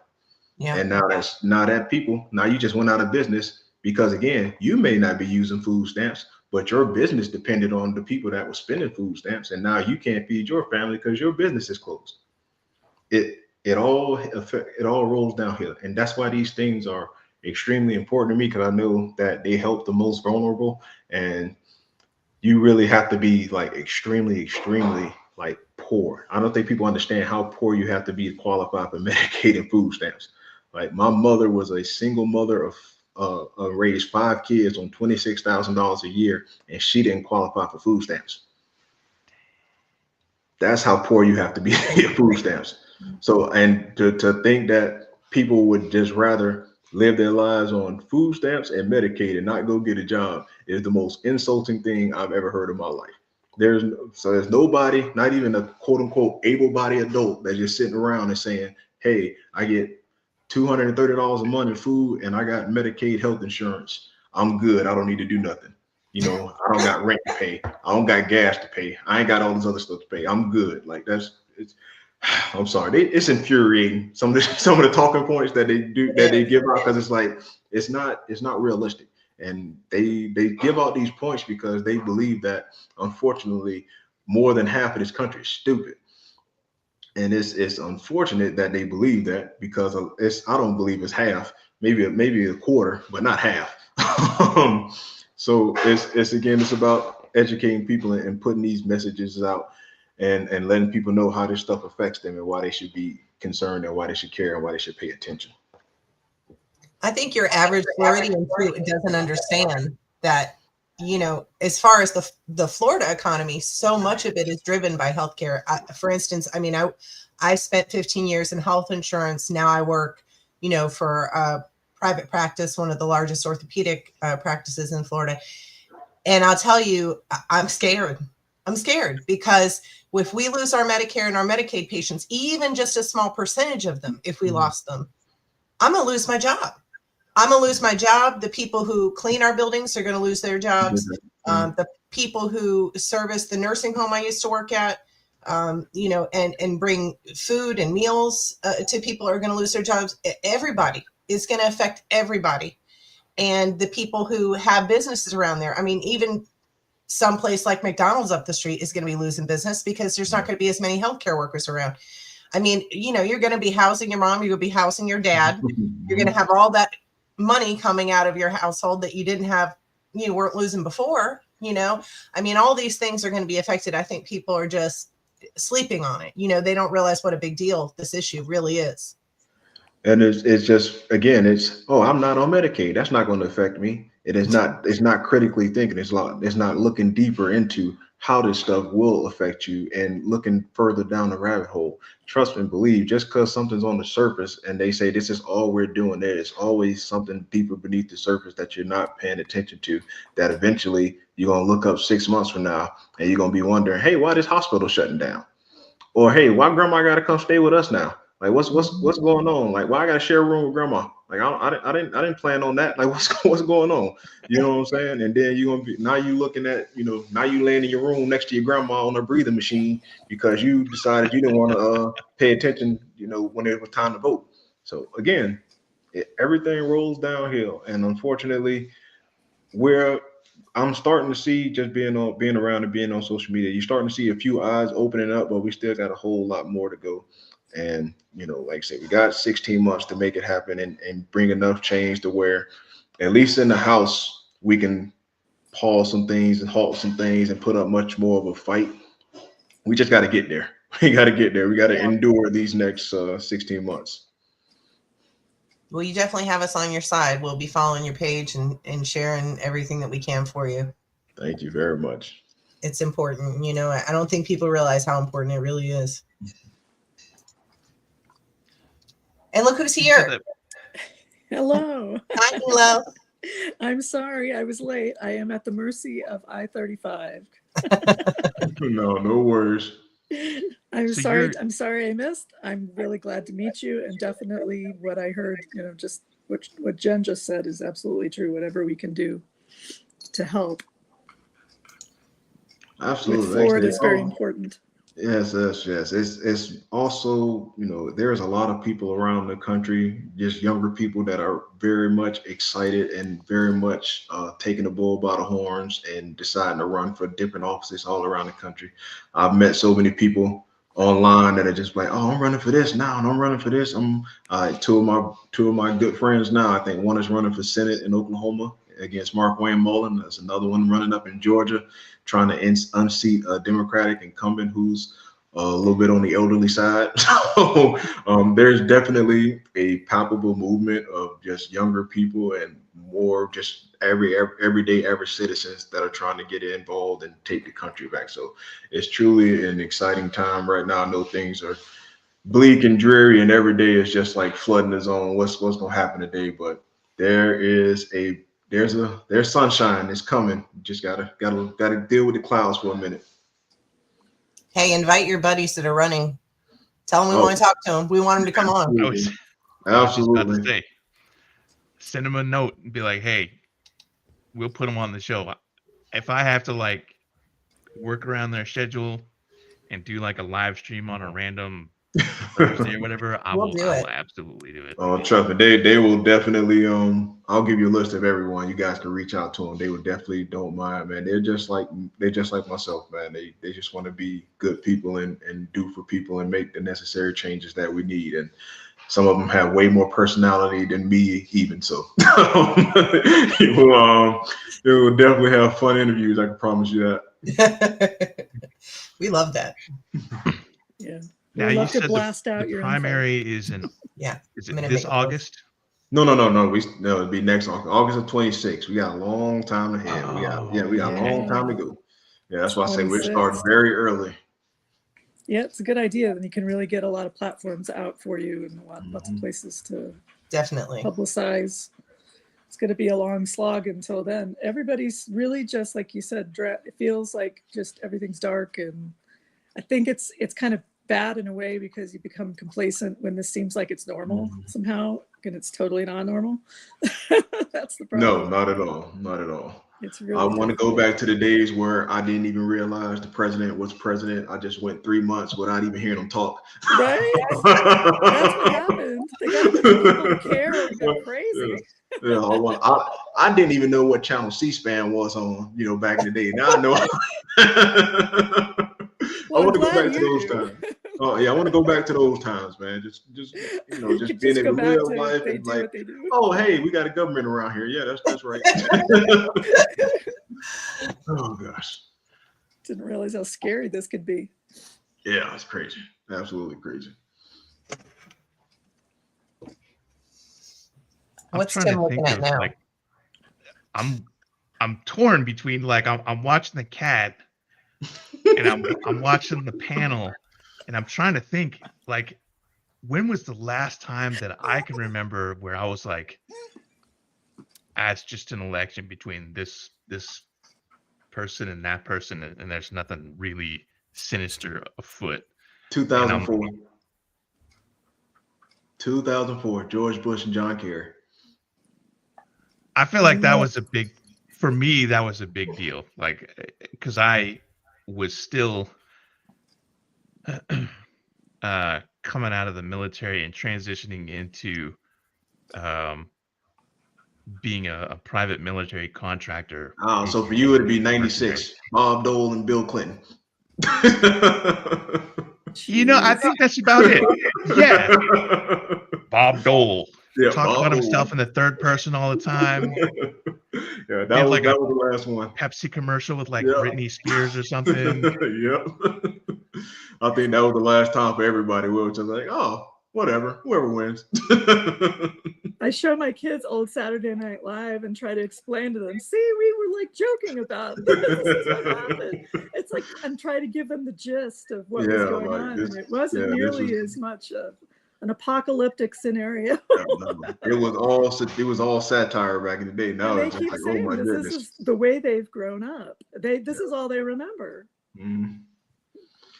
Yeah. And now you just went out of business because, again, you may not be using food stamps, but your business depended on the people that were spending food stamps, and now you can't feed your family because your business is closed. It all rolls downhill, and that's why these things are extremely important to me, because I know that they help the most vulnerable, and you really have to be like extremely like poor. I don't think people understand how poor you have to be to qualify for Medicaid and food stamps. Like, my mother was a single mother of raised 5 kids on $26,000 a year, and she didn't qualify for food stamps. That's how poor you have to be to get food stamps. So, and to think that people would just rather live their lives on food stamps and Medicaid and not go get a job is the most insulting thing I've ever heard in my life. There's nobody, not even a quote unquote able-bodied adult, that's just sitting around and saying, hey, I get $230 a month in food and I got Medicaid health insurance. I'm good. I don't need to do nothing. I don't got rent to pay. I don't got gas to pay. I ain't got all this other stuff to pay. I'm good. Like, I'm sorry. It's infuriating. Some of the talking points that they give out, because it's like, it's not realistic. And they give out these points because they believe that, unfortunately, more than half of this country is stupid. And it's unfortunate that they believe that, because I don't believe it's half, maybe a quarter, but not half. So it's about educating people and putting these messages out and letting people know how this stuff affects them and why they should be concerned and why they should care and why they should pay attention. I think your average Floridian too doesn't understand that, as far as the Florida economy, so much of it is driven by healthcare. For instance, I spent 15 years in health insurance. Now I work, for a private practice, one of the largest orthopedic practices in Florida. And I'll tell you, I'm scared. I'm scared because if we lose our Medicare and our Medicaid patients, even just a small percentage of them, if we lost them, I'm going to lose my job. I'm going to lose my job. The people who clean our buildings are going to lose their jobs. The people who service the nursing home I used to work at, and bring food and meals to people are going to lose their jobs. Everybody is going to affect everybody. And the people who have businesses around there, even someplace like McDonald's up the street is going to be losing business because there's not going to be as many healthcare workers around. You're going to be housing your mom, you're going to be housing your dad. You're going to have all that money coming out of your household that you didn't have, you weren't losing before, all these things are going to be affected. I think people are just sleeping on it. They don't realize what a big deal this issue really is. And it's just, again, I'm not on Medicaid. That's not going to affect me. It's not critically thinking. It's not looking deeper into how this stuff will affect you and looking further down the rabbit hole. Trust and believe, just because something's on the surface and they say this is all we're doing, there is always something deeper beneath the surface that you're not paying attention to, that eventually you're going to look up 6 months from now and you're going to be wondering, hey, why this hospital shutting down? Or, hey, why grandma got to come stay with us now? Like, what's going on? Like, why I gotta share a room with grandma? Like, I didn't plan on that. Like, what's going on? You know what I'm saying? And then you're gonna be now you looking at, now you laying in your room next to your grandma on a breathing machine because you decided you didn't want to pay attention, when it was time to vote. So again, everything rolls downhill, and unfortunately, I'm starting to see, just being around and being on social media, you're starting to see a few eyes opening up, but we still got a whole lot more to go. And like I said, we got 16 months to make it happen and bring enough change to where, at least in the House, we can pause some things and halt some things and put up much more of a fight. We just got to get there. We got to get there. We got to endure these next 16 months. Well, you definitely have us on your side. We'll be following your page and sharing everything that we can for you. Thank you very much. It's important. I don't think people realize how important it really is. And look who's here. Hello. Hi, Hilo. I'm sorry I was late. I am at the mercy of I-35. No worries. I'm sorry I missed. I'm really glad to meet you, and definitely what I heard, just what Jen just said is absolutely true. Whatever we can do to help. Absolutely. With Florida is very important. Yes. It's also, there's a lot of people around the country, just younger people that are very much excited and very much taking the bull by the horns and deciding to run for different offices all around the country. I've met so many people online that are just like, oh, I'm running for this now, and I'm running for this. I'm two of my good friends now. I think one is running for Senate in Oklahoma against Mark Wayne Mullen. There's another one running up in Georgia, trying to unseat a Democratic incumbent who's a little bit on the elderly side. So there's definitely a palpable movement of just younger people and more just everyday average citizens that are trying to get involved and take the country back. So it's truly an exciting time right now. I know things are bleak and dreary, and every day is just like flooding the zone. What's gonna happen today? But there's sunshine. It's coming. Just gotta deal with the clouds for a minute. Hey, invite your buddies that are running. Tell them we want to talk to them. We want them to come on. I was just about to say, send them a note and be like, hey, we'll put them on the show. If I have to work around their schedule and do a live stream on a random Thursday or whatever, I will absolutely do it. Oh, trust me, they will definitely. I'll give you a list of everyone. You guys can reach out to them. They would definitely don't mind, man. They're just like myself, man. They just want to be good people and do for people and make the necessary changes that we need. And some of them have way more personality than me, even so. You will definitely have fun interviews. I can promise you that. We love that. Yeah. Now you said the primary is in is it this August? No. It'll be next August of 26. We got a long time ahead. We got a long time to go. Yeah, that's why I say we're starting very early. Yeah, it's a good idea. Then you can really get a lot of platforms out for you and lots of places to definitely publicize. It's going to be a long slog until then. Everybody's really just like you said. It feels like just everything's dark, and I think it's kind of bad in a way because you become complacent when this seems like it's normal somehow, and it's totally not normal. That's the problem. No, not at all. It's really I want to go back to the days where I didn't even realize the president was president. I just went 3 months without even hearing him talk. Right? That's what happened. They got people to care and go crazy. Yeah, I didn't even know what channel C-SPAN was on, back in the day. Now I know. I want to go back to those times. Oh yeah, I want to go back to those times, man. Just being in real life and like, oh hey, we got a government around here. Yeah, that's right. Oh gosh. Didn't realize how scary this could be. Yeah, it's crazy. Absolutely crazy. What's Tim looking at now? I'm torn between I'm watching the cat and I'm watching the panel, and I'm trying to think when was the last time that I can remember where I was like, it's just an election between this person and that person, and there's nothing really sinister afoot. 2004. 2004, George Bush and John Kerry. I feel like that was for me, that was a big deal. Like, because I was still coming out of the military and transitioning into being a private military contractor. Oh, so for you, it'd be 96. Bob Dole and Bill Clinton. You know, I think that's about it. Yeah. Bob Dole. Yeah, Talk Bob about Dole. himself in the third person all the time. Yeah, that was the last one. Pepsi commercial with like Britney Spears or something. Yep. I think that was the last time for everybody. We were just like, oh, whatever, whoever wins. I show my kids old Saturday Night Live and try to explain to them, see, we were like joking about this. This is what happened. It's like, I'm trying to give them the gist of what was going on. And it wasn't nearly as much of an apocalyptic scenario. It was all satire back in the day. Now they it's keep just like, saying oh my goodness. This is the way they've grown up. This is all they remember.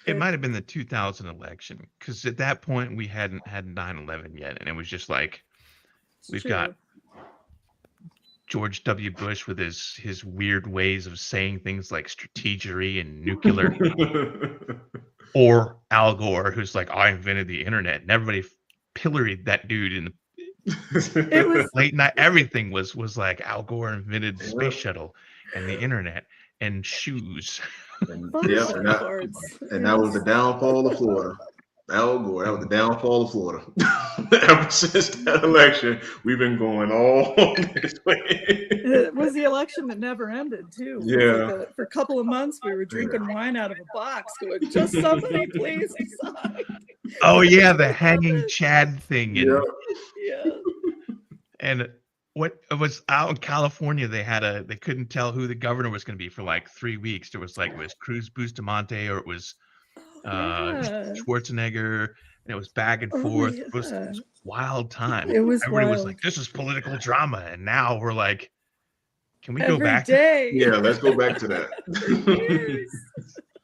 It might have been the 2000 election, because at that point we hadn't had 9/11 yet, and it was just like we've got George W. Bush with his weird ways of saying things like strategery and nuclear, or Al Gore, who's like, I invented the internet, and everybody pilloried that dude in the late night. Everything was like Al Gore invented the space shuttle and the internet and shoes. And that was the downfall of Florida. Al Gore, that was the downfall of Florida. Ever since that election, we've been going all this way. It was the election that never ended, too. Yeah. For a couple of months, we were drinking wine out of a box, going, just somebody please decide. Oh, yeah, the hanging Chad thing. Yeah. And what it was out in California, they couldn't tell who the governor was going to be for like 3 weeks. There was like, it was Cruz Bustamante or it was Schwarzenegger, and it was back and forth. It was a wild time. Everybody was like, this is political drama. And now we're like, can we go back? Yeah, let's go back to that.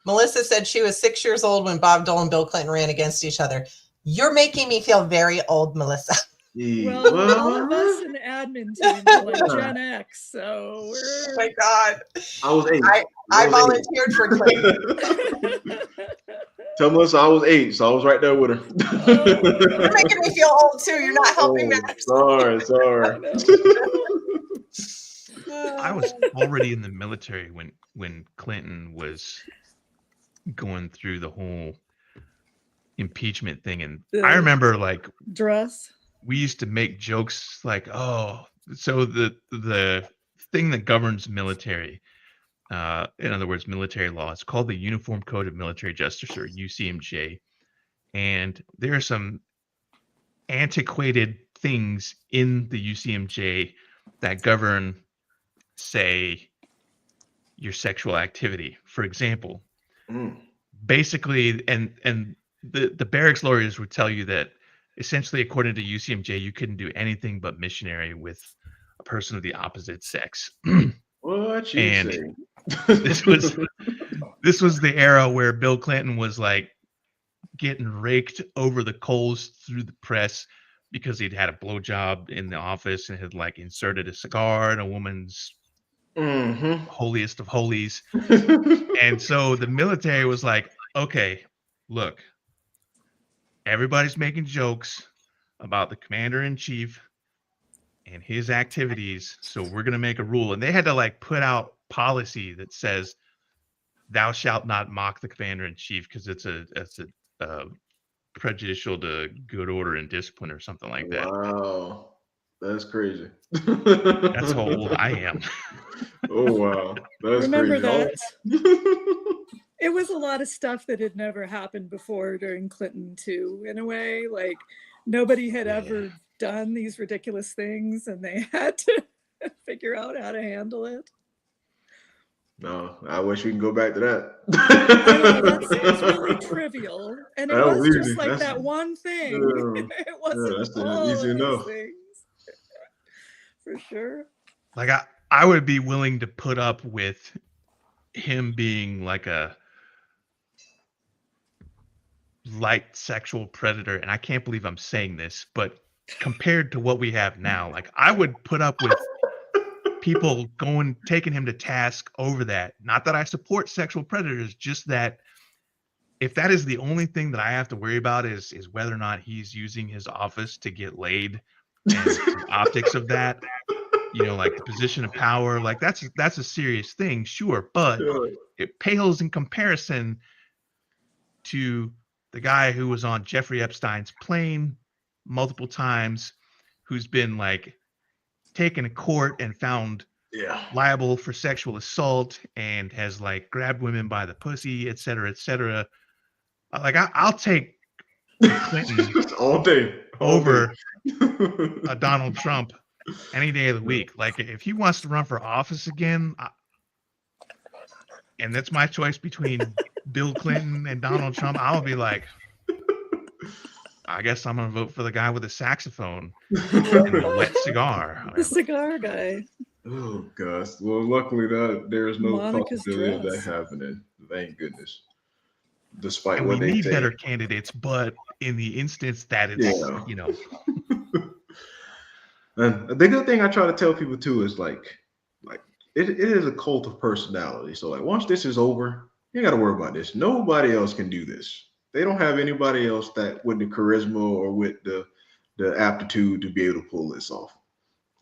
Melissa said she was 6 years old when Bob Dole and Bill Clinton ran against each other. You're making me feel very old, Melissa. Well, all of us in the admin team are like Gen X, so we're... Oh my God. I was 8. I volunteered for Clinton. Tell Melissa I was 8, so I was right there with her. You're making me feel old too. You're not helping matters. Sorry. I was already in the military when Clinton was going through the whole impeachment thing, and I remember like we used to make jokes like, oh, so the thing that governs military, in other words, military law, it's called the Uniform Code of Military Justice, or UCMJ, and there are some antiquated things in the UCMJ that govern, say, your sexual activity. For example, basically, and the barracks lawyers would tell you that essentially, according to UCMJ, you couldn't do anything but missionary with a person of the opposite sex. What you say? this was the era where Bill Clinton was like getting raked over the coals through the press because he'd had a blowjob in the office and had like inserted a cigar in a woman's holiest of holies. And so the military was like, okay, look, everybody's making jokes about the commander-in-chief and his activities, so we're going to make a rule. And they had to like put out policy that says thou shalt not mock the commander-in-chief because it's a prejudicial to good order and discipline or something like that. Wow, that's crazy. That's how old I am. Oh wow, that's remember crazy. That it was a lot of stuff that had never happened before during Clinton too, in a way. Like nobody had ever done these ridiculous things, and they had to figure out how to handle it. No, I wish we can go back to that. That seems really trivial, and it was really, just like that one thing. It wasn't that's all easy of enough. these things. For sure. Like I would be willing to put up with him being like a light sexual predator, and I can't believe I'm saying this, but compared to what we have now, like I would put up with people taking him to task over that. Not that I support sexual predators, just that if that is the only thing that I have to worry about is whether or not he's using his office to get laid and the optics of that, like the position of power, like that's a serious thing, sure, but it pales in comparison to the guy who was on Jeffrey Epstein's plane multiple times, who's been like taken to court and found liable for sexual assault and has like grabbed women by the pussy, et cetera, et cetera. Like I'll take Clinton all day over a Donald Trump any day of the week. Like if he wants to run for office again, and that's my choice between Bill Clinton and Donald Trump, I'll be like, I guess I'm gonna vote for the guy with the saxophone and the wet cigar. The cigar guy. Oh gosh. Well, luckily there is no Monica's possibility of that dress. happening. Thank goodness. Despite And what we they need say. better candidates, but in the instance that it's And the good thing I try to tell people too is like it is a cult of personality. So like once this is over, you got to worry about this. Nobody else can do this. They don't have anybody else that with the charisma or with the aptitude to be able to pull this off.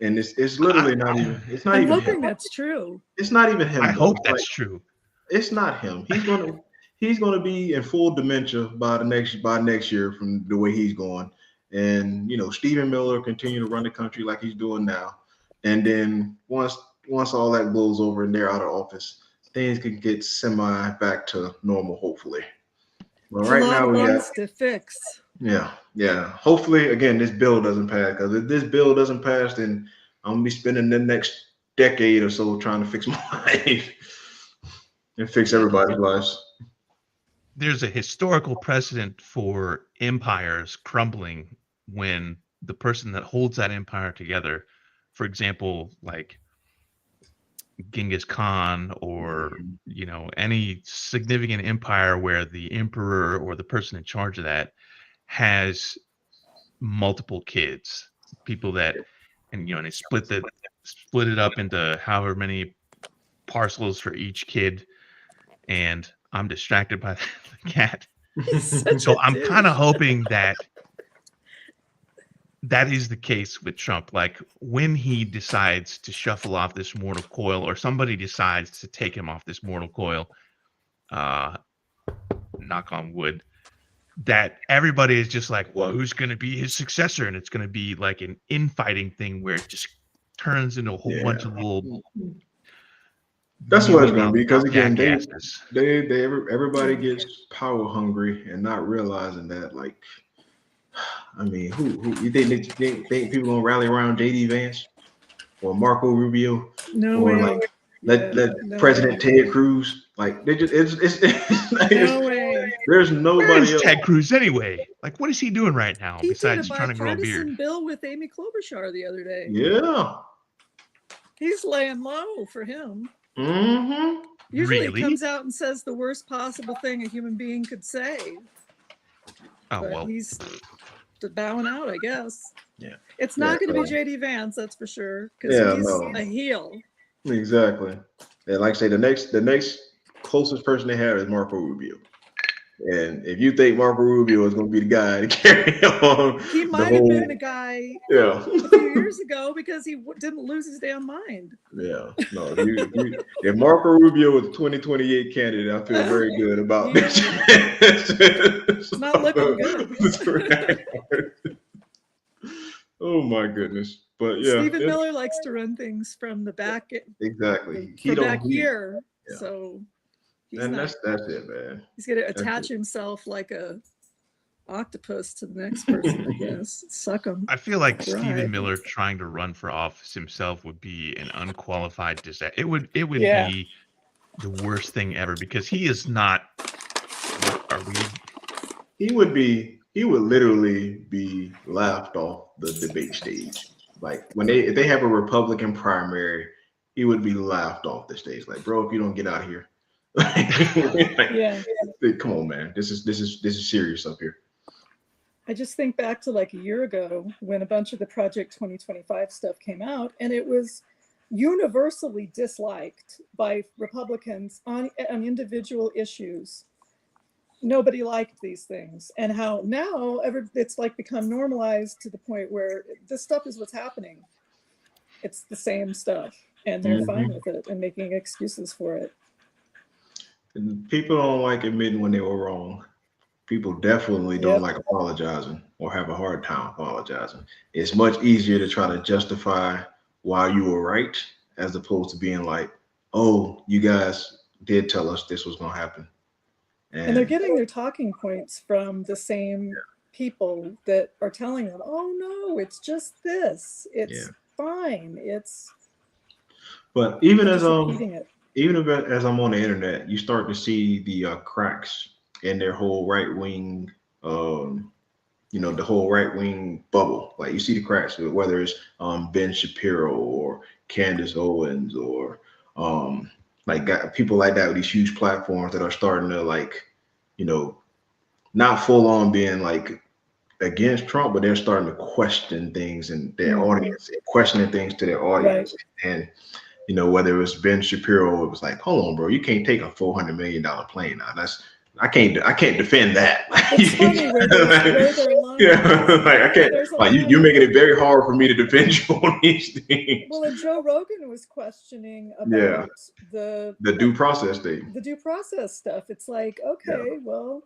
And it's literally not even. It's not I'm even hoping him. that's true. It's not even him. I though. hope It's that's like, true. It's not him. He's gonna be in full dementia by next year from the way he's going. And Stephen Miller continue to run the country like he's doing now. And then once all that blows over and they're out of office, things can get semi back to normal, hopefully. But It's right a lot now of we got ones to fix. yeah. Hopefully, again, this bill doesn't pass. Because if this bill doesn't pass, then I'm gonna be spending the next decade or so trying to fix my life and fix everybody's lives. There's a historical precedent for empires crumbling when the person that holds that empire together, for example, like Genghis Khan or any significant empire where the emperor or the person in charge of that has multiple kids, people that and they split it up into however many parcels for each kid. And I'm distracted by the cat. So I'm kind of hoping that is the case with Trump. Like when he decides to shuffle off this mortal coil, or somebody decides to take him off this mortal coil, knock on wood, that everybody is just like, well, who's going to be his successor? And it's going to be like an infighting thing where it just turns into a whole bunch of little. That's what it's going to be, because again, jackasses. everybody gets power hungry and not realizing that, like, I mean, who you think people gonna rally around JD Vance or Marco Rubio or like let President Ted Cruz? Like they just No way. There's nobody else. Ted Cruz anyway. Like what is he doing right now He besides did a trying to grow a beard? bipartisan bill with Amy Klobuchar the other day. Yeah. He's laying low for him. Mm-hmm. Usually he comes out and says the worst possible thing a human being could say. Oh, but well. He's bowing out, I guess. Yeah. It's not going to be JD Vance, that's for sure, because he's a heel. Exactly. And like I say, the next closest person they have is Marco Rubio. And if you think Marco Rubio is going to be the guy to carry on, he might have been the guy a few years ago because he didn't lose his damn mind. Yeah, no. If Marco Rubio is a 2028 candidate, I feel very good about this. It's not looking good. Oh my goodness! But yeah, Stephen Miller likes to run things from the back. Exactly. Back here, so. That's it, man. He's going to attach himself like a octopus to the next person, I guess. Suck him. I feel like Stephen Miller trying to run for office himself would be an unqualified disaster. It would be the worst thing ever because he is not. He would literally be laughed off the debate stage. Like if they have a Republican primary, he would be laughed off the stage. Like, bro, if you don't get out of here. Come on, man. This is serious up here. I just think back to like a year ago when a bunch of the Project 2025 stuff came out, and it was universally disliked by Republicans on individual issues. Nobody liked these things, and how now it's like become normalized to the point where this stuff is what's happening. It's the same stuff, and they're fine with it and making excuses for it. And people don't like admitting when they were wrong. People definitely don't like apologizing or have a hard time apologizing. It's much easier to try to justify why you were right as opposed to being like, oh, you guys did tell us this was going to happen. And they're getting their talking points from the same people that are telling them, oh, no, it's just this. It's fine. But even as as I'm on the internet, you start to see the cracks in their whole right wing, the whole right wing bubble. Like you see the cracks, whether it's Ben Shapiro or Candace Owens or people like that with these huge platforms that are starting to not full on being like against Trump, but they're starting to question things in their audience, questioning things to their audience. And whether it was Ben Shapiro, it was like, hold on, bro, you can't take a $400 million plane now. I can't defend that. It's funny where they're lying. I can't. You're making it very hard for me to defend you on these things. Well, and Joe Rogan was questioning about the due process thing. The due process stuff. It's like, okay, well.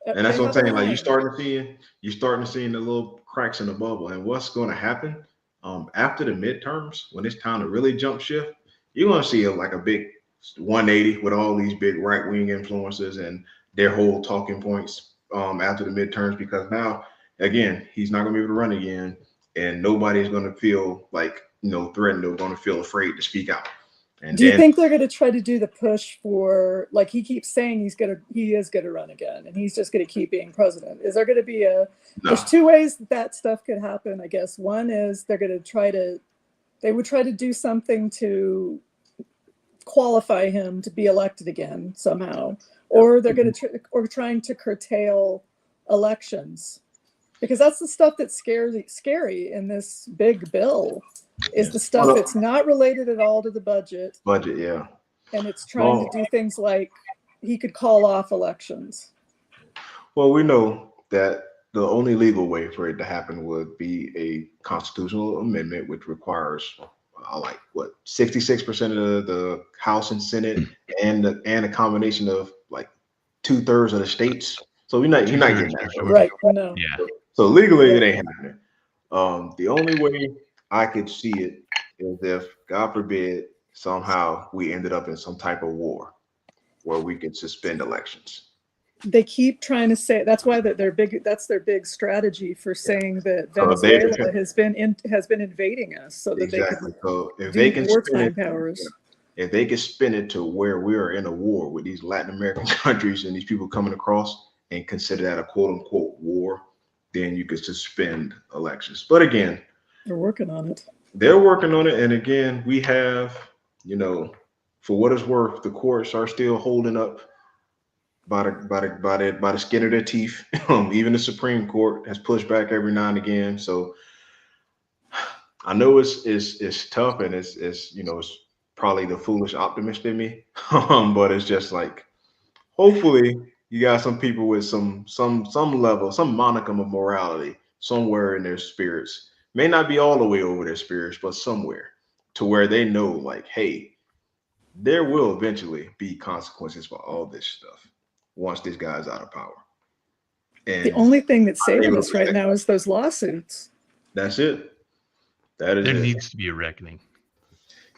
And that's what I'm saying. Like you're starting to see the little cracks in the bubble. And what's going to happen after the midterms, when it's time to really jump shift, you're going to see a big 180 with all these big right wing influences and their whole talking points after the midterms, because now again he's not going to be able to run again, and nobody's going to feel threatened or going to feel afraid to speak out. And do you think they're going to try to do the push for, like he keeps saying he is going to run again and he's just going to keep being president? Is there going to be there's two ways that stuff could happen, I guess. One is they would try to do something to qualify him to be elected again somehow, or they're going to trying to curtail elections, because that's the stuff that's scary in this big bill. Is the stuff that's not related at all to the budget. And it's trying to do things like he could call off elections. Well, we know that the only legal way for it to happen would be a constitutional amendment, which requires 66% of the House and Senate and a combination of 2/3 of the states. So you're not getting that. Right. No. Yeah. So legally it ain't happening. The only way I could see it is if, God forbid, somehow we ended up in some type of war where we could suspend elections. They keep trying to say that's why that's their big strategy for saying that Venezuela has been invading us, so that they can wartime powers. If they can spin it to where we are in a war with these Latin American countries and these people coming across and consider that a quote unquote war, then you could suspend elections. But again, they're working on it. And again, we have, for what it's worth, the courts are still holding up by the skin of their teeth. Even the Supreme Court has pushed back every now and again. So I know it's tough, and it's probably the foolish optimist in me. But it's just like, hopefully you got some people with some level, some monicum of morality somewhere in their spirits. May not be all the way over their spirits, but somewhere to where they know, hey, there will eventually be consequences for all this stuff once this guy's out of power. And the only thing that's saving us right now is those lawsuits. That's it. There needs to be a reckoning.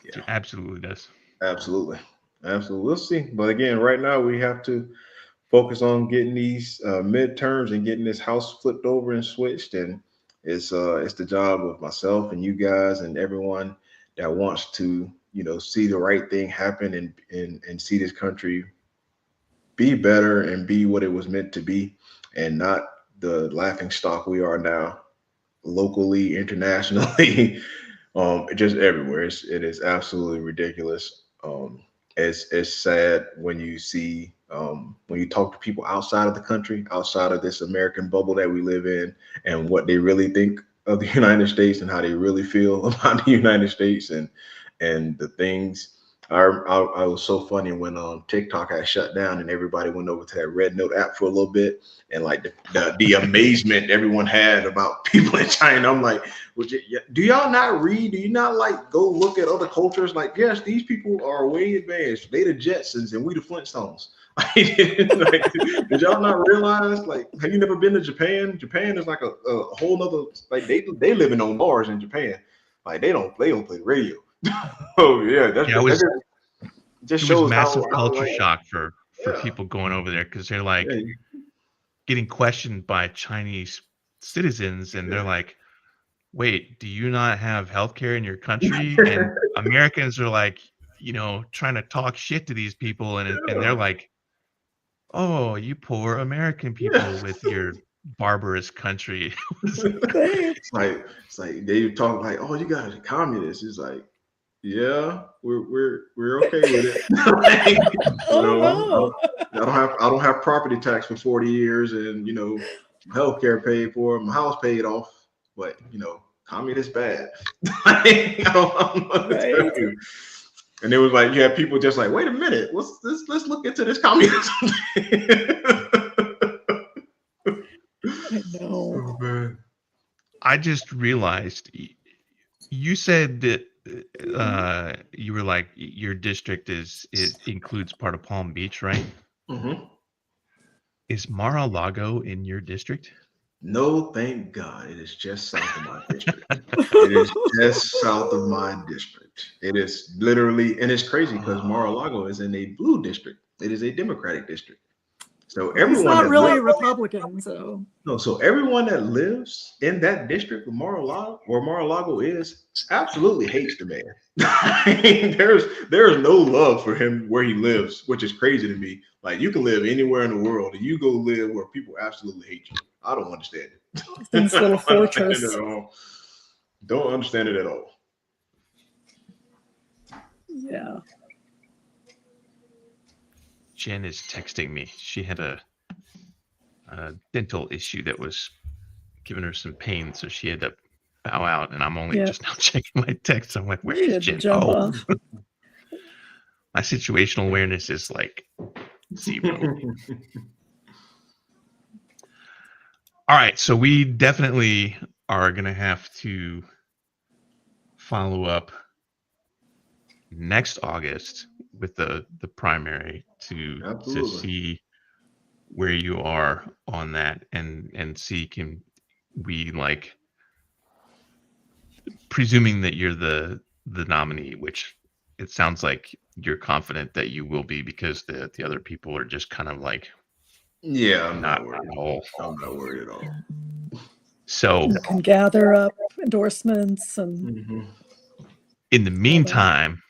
Yeah. It absolutely does. Absolutely. We'll see. But again, right now we have to focus on getting these midterms and getting this house flipped over and switched. And it's the job of myself and you guys and everyone that wants to, see the right thing happen and see this country be better and be what it was meant to be, and not the laughing stock we are now, locally, internationally, just everywhere. It is absolutely ridiculous. It's sad when you see When you talk to people outside of the country, outside of this American bubble that we live in, and what they really think of the United States and how they really feel about the United States and the things. I was so funny when TikTok had shut down and everybody went over to that Red Note app for a little bit, and like the amazement everyone had about people in China. I'm like, do y'all not read? Do you not like go look at other cultures? Like, yes, these people are way advanced. They the Jetsons and we the Flintstones. Like, did y'all not realize? Like, have you never been to Japan? Japan is like a whole nother. Like they living on Mars in Japan. Like they don't play the radio. Oh yeah, just shows massive culture shock for people going over there, because they're like getting questioned by Chinese citizens, and they're like, "Wait, do you not have healthcare in your country?" And Americans are like, trying to talk shit to these people, and they're like, "Oh, you poor American people with your barbarous country." It's like they talk like, "Oh, you guys are communists." It's like, yeah, we're okay with it. I don't have property tax for 40 years, and healthcare paid for, my house paid off, but communist bad. I don't know what to tell you. And it was like you had people just like, wait a minute, let's look into this communism. I know. Oh, man. I just realized you said that you were like, your district it includes part of Palm Beach, right? Mm-hmm. Is Mar-a-Lago in your district? No, thank God. It is just south of my district. It is just south of my district. It is literally, and it's crazy because Mar-a-Lago is in a blue district. It is a Democratic district. So everyone, he's not really a Republican, so no. So everyone that lives in that district of Mar-a-Lago, where Mar-a-Lago is, absolutely hates the man. There's no love for him where he lives, which is crazy to me. Like, you can live anywhere in the world, and you go live where people absolutely hate you. I don't understand it. This little fortress. Don't understand it at all. Yeah. Jen is texting me. She had a dental issue that was giving her some pain, so she had to bow out, and I'm only just now checking my text. I'm like, where is Jen? Oh. My situational awareness is like 0. All right, so we definitely are going to have to follow up next August with the primary to see where you are on that, and see, can we, like, presuming that you're the nominee, which it sounds like you're confident that you will be, because the other people are just kind of like, yeah, I'm not worried at all. I'm not worried at all. So you can gather up endorsements, and in the meantime,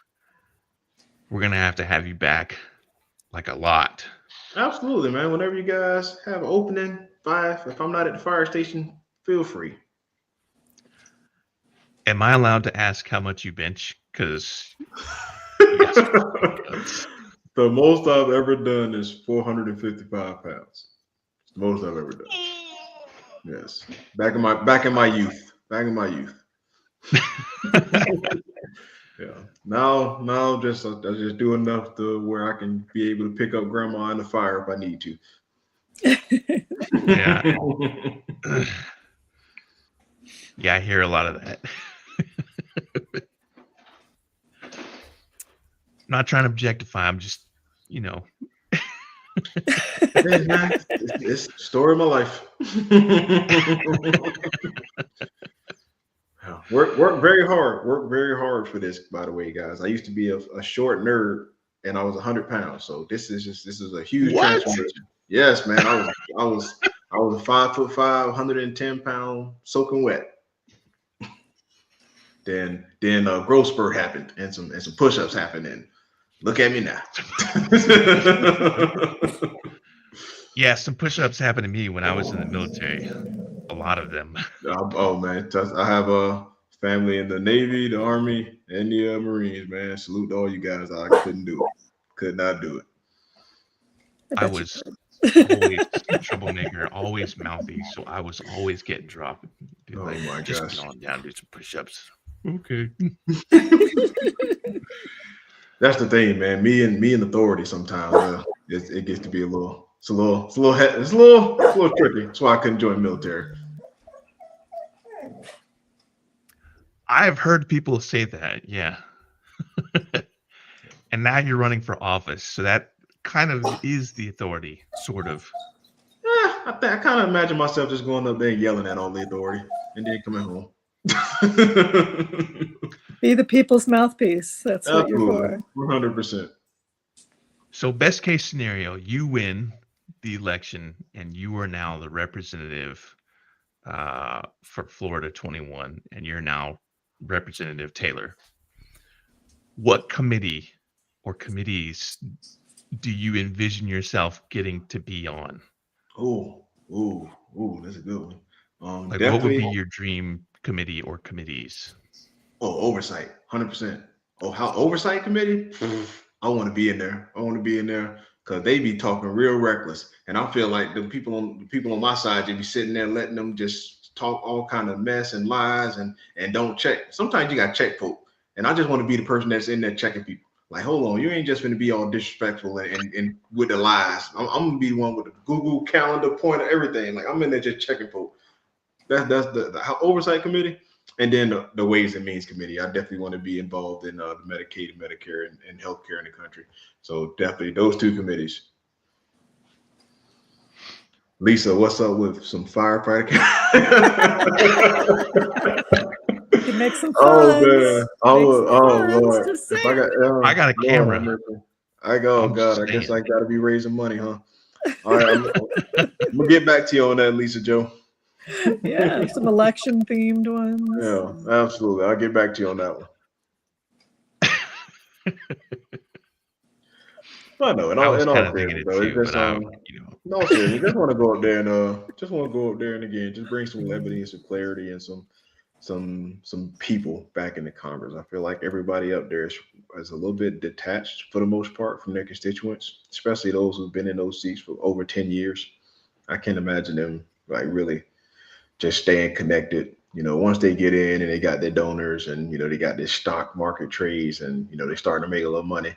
we're gonna have to have you back, like, a lot. Absolutely, man. Whenever you guys have an opening, if I'm not at the fire station, feel free. Am I allowed to ask how much you bench? Because the most I've ever done is 455 pounds. It's the most I've ever done. Yes, back in my youth. Yeah. Now, I just do enough to where I can be able to pick up grandma in the fire if I need to. Yeah. Yeah, I hear a lot of that. I'm not trying to objectify. I'm just, It's the story of my life. Work very hard for this, by the way, guys. I used to be a short nerd, and I was 100 pounds. So this is a huge transformation. Yes, man. I was a 5'5", 110-pound soaking wet. Then growth spurt happened, and some push-ups happened, and look at me now. Yeah, some push-ups happened to me when I was in the military. A lot of them. Oh man, I have a family in the Navy, the Army, and the Marines. Man, salute to all you guys. I couldn't do it. Could not do it. I was always a troublemaker, always mouthy, so I was always getting dropped. Be like, my just gosh. get on down, do some push-ups. Okay. That's the thing, man. Me and authority sometimes it gets to be a little tricky. That's why I couldn't join the military. I've heard people say that, yeah. And now you're running for office, so that kind of is the authority, sort of. I kind of imagine myself just going up there and yelling at all the authority and then coming home. Be the people's mouthpiece. That's what you're for. 100%. So best case scenario, you win the election and you are now the representative for Florida 21, and you're now Representative Taylor. What committee or committees do you envision yourself getting to be on? Oh, that's a good one. Like, what would be your dream committee or committees? Oh, oversight, 100%. Oh, how oversight committee? I want to be in there. I want to be in there because they be talking real reckless, and I feel like the people on my side, they be sitting there letting them just talk all kind of mess and lies and don't check. Sometimes you got to check folk, and I just want to be the person that's in there checking people. Like, hold on, you ain't just gonna be all disrespectful and with the lies. I'm gonna be the one with the Google Calendar pointer, everything. Like, I'm in there just checking folk. That's the oversight committee. And then the Ways and Means Committee. I definitely want to be involved in the Medicaid and Medicare and healthcare in the country. So definitely those two committees. Lisa, what's up with some firefighter? You can make some Oh funds. man! Oh Lord! If I got a camera. I guess I got to be raising money, huh? All right, I'm gonna get back to you on that, Lisa Joe. Yeah, some election themed ones. Yeah, absolutely. I'll get back to you on that one. I know, in all fairness, though, it's just no seriously, just want to go up there and again, just bring some levity and some clarity and some people back into Congress. I feel like everybody up there is a little bit detached for the most part from their constituents, especially those who've been in those seats for over 10 years. I can't imagine them like really just staying connected. Once they get in and they got their donors and they got their stock market trades and they're starting to make a little money,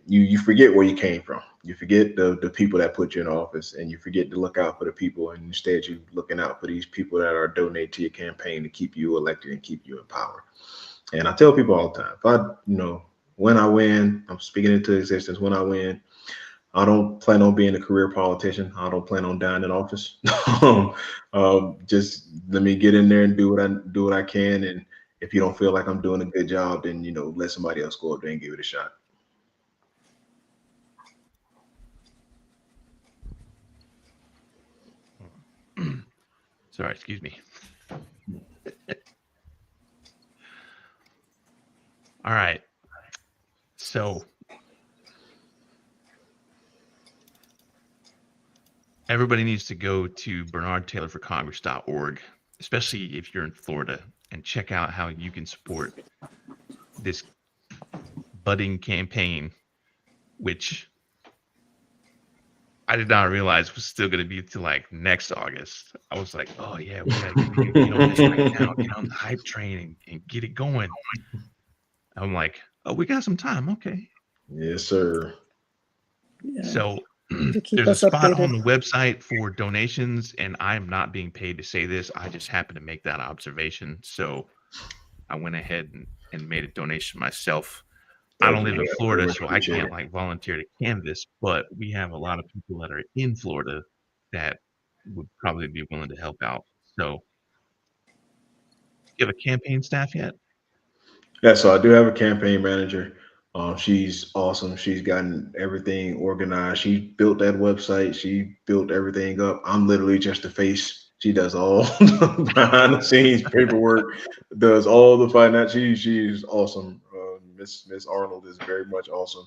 you forget where you came from. You forget the people that put you in office, and you forget to look out for the people, and instead you're looking out for these people that are donating to your campaign to keep you elected and keep you in power. And I tell people all the time, when I win, I'm speaking into existence. When I win, I don't plan on being a career politician. I don't plan on dying in office. Just let me get in there and do what I can. And if you don't feel like I'm doing a good job, then let somebody else go up there and give it a shot. Sorry, excuse me. All right. So everybody needs to go to bernardtaylorforcongress.org, especially if you're in Florida, and check out how you can support this budding campaign, which I did not realize was still going to be till like next August. I was like, oh yeah, we got to get on this right now, get on the hype train and get it going. I'm like, oh, we got some time. Okay. Yes, sir. Yeah. So there's a spot on the website for donations, and I'm not being paid to say this. I just happened to make that observation. So I went ahead and made a donation myself. I don't live in Florida, so I can't like volunteer to canvass, but we have a lot of people that are in Florida that would probably be willing to help out. So you have a campaign staff yet? Yeah, so I do have a campaign manager. She's awesome. She's gotten everything organized. She built that website. She built everything up. I'm literally just the face. She does all the behind the scenes paperwork, does all the finance. She's awesome. Miss Arnold is very much awesome,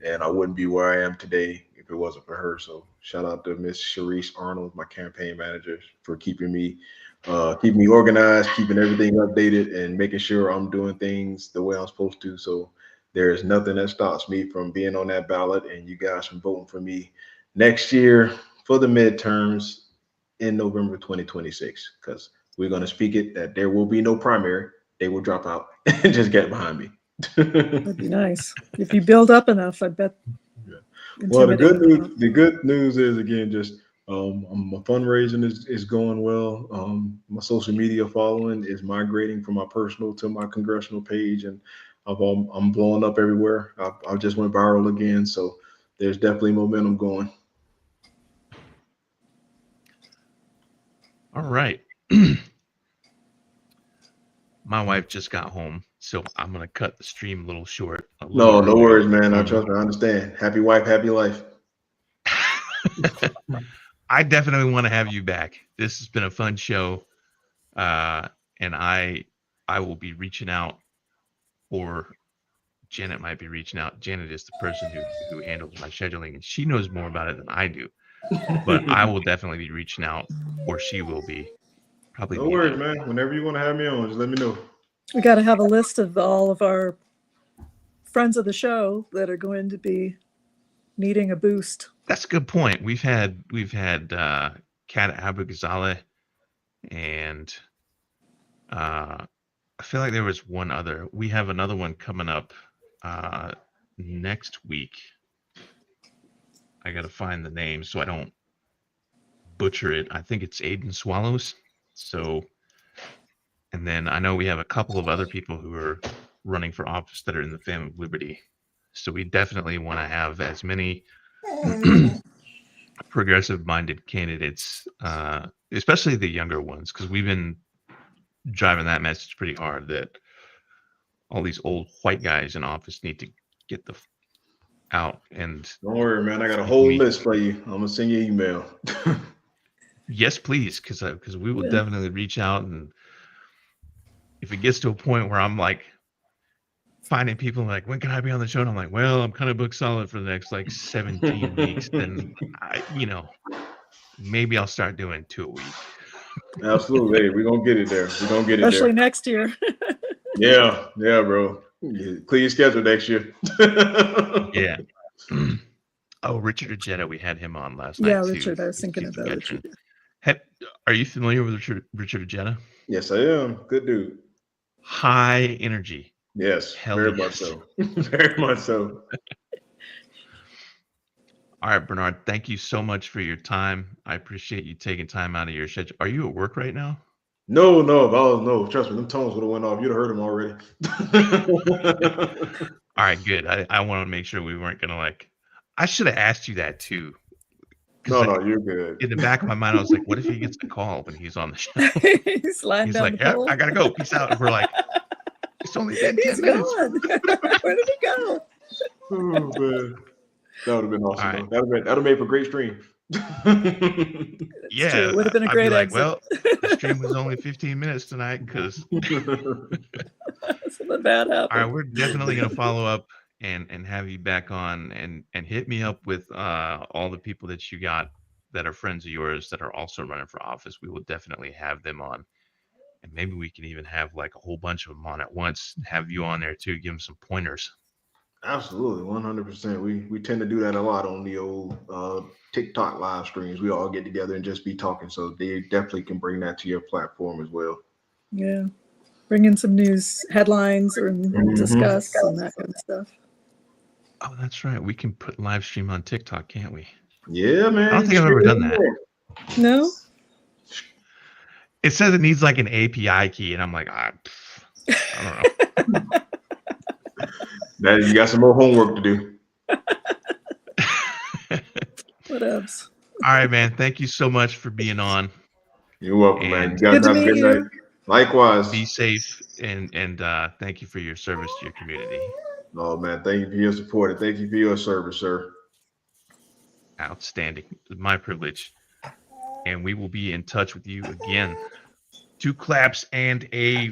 and I wouldn't be where I am today if it wasn't for her. So shout out to Miss Sharice Arnold, my campaign manager, for keeping me organized, keeping everything updated, and making sure I'm doing things the way I'm supposed to. So there is nothing that stops me from being on that ballot and you guys from voting for me next year for the midterms in November 2026, because we're going to speak it that there will be no primary. They will drop out and just get behind me. That'd be nice. If you build up enough, I bet. Well, the good news is, again, just my fundraising is going well. My social media following is migrating from my personal to my congressional page, and I'm blowing up everywhere. I just went viral again, so there's definitely momentum going. All right. My wife just got home, so I'm gonna cut the stream a little short. No worries, man. I trust me. I understand. Happy wife, happy life. I definitely want to have you back. This has been a fun show, and I will be reaching out, or Janet might be reaching out. Janet is the person who handles my scheduling, and she knows more about it than I do. But I will definitely be reaching out, or she will be. Probably. No worries, man. Whenever you want to have me on, just let me know. We got to have a list of all of our friends of the show that are going to be needing a boost. That's a good point. We've had Kat Abugazale, and I feel like there was one other. We have another one coming up next week. I got to find the name so I don't butcher it. I think it's Aiden Swallows. So, and then I know we have a couple of other people who are running for office that are in the family of liberty. So we definitely want to have as many progressive-minded candidates, especially the younger ones, because we've been driving that message pretty hard that all these old white guys in office need to get the out. And don't worry, man. I got a whole list for you. I'm gonna send you an email. Yes, please, because we will definitely reach out, and if it gets to a point where I'm like finding people like, when can I be on the show? And I'm like, well, I'm kind of booked solid for the next like 17 weeks. Then maybe I'll start doing 2 a week. Absolutely, we're gonna get it there. We're gonna get it there. Especially next year. Yeah, bro. Clear your schedule next year. Yeah. Oh, Richard Ojeda, we had him on last night. Yeah, Richard. I was thinking about Richard. Are you familiar with Richard Ojeda? Yes, I am. Good dude. High energy. Yes, very much so. Very much so. All right, Bernard, thank you so much for your time. I appreciate you taking time out of your schedule. Are you at work right now? No. Trust me, them tones would have went off. You'd have heard them already. All right, good. I want to make sure we weren't going to I should have asked you that too. No, you're good. In the back of my mind, I was like, what if he gets a call when he's on the show? He's like, yeah, I got to go. Peace out. And we're like, it's only been 10 minutes. Where did he go? Oh, man. That would have been awesome. Right. That would have made for a great stream. Yeah, it would have been a great exit. Well, the stream was only 15 minutes tonight because something bad happened. All right, we're definitely going to follow up and have you back on and hit me up with all the people that you got that are friends of yours that are also running for office. We will definitely have them on, and maybe we can even have a whole bunch of them on at once. Have you on there too? Give them some pointers. Absolutely, 100%. We tend to do that a lot on the old TikTok live streams. We all get together and just be talking, so they definitely can bring that to your platform as well. Yeah, bring in some news headlines or discuss and that kind of stuff. Oh, that's right. We can put live stream on TikTok, can't we? Yeah, man. I don't think I've ever done that. No. It says it needs an API key, and I'm like, I don't know. Now you got some more homework to do. What else? All right, man. Thank you so much for being on. You're welcome, man. You guys have a good night. Likewise. Be safe, and thank you for your service to your community. Oh, man. Thank you for your support, and thank you for your service, sir. Outstanding. It's my privilege. And we will be in touch with you again. 2 claps and a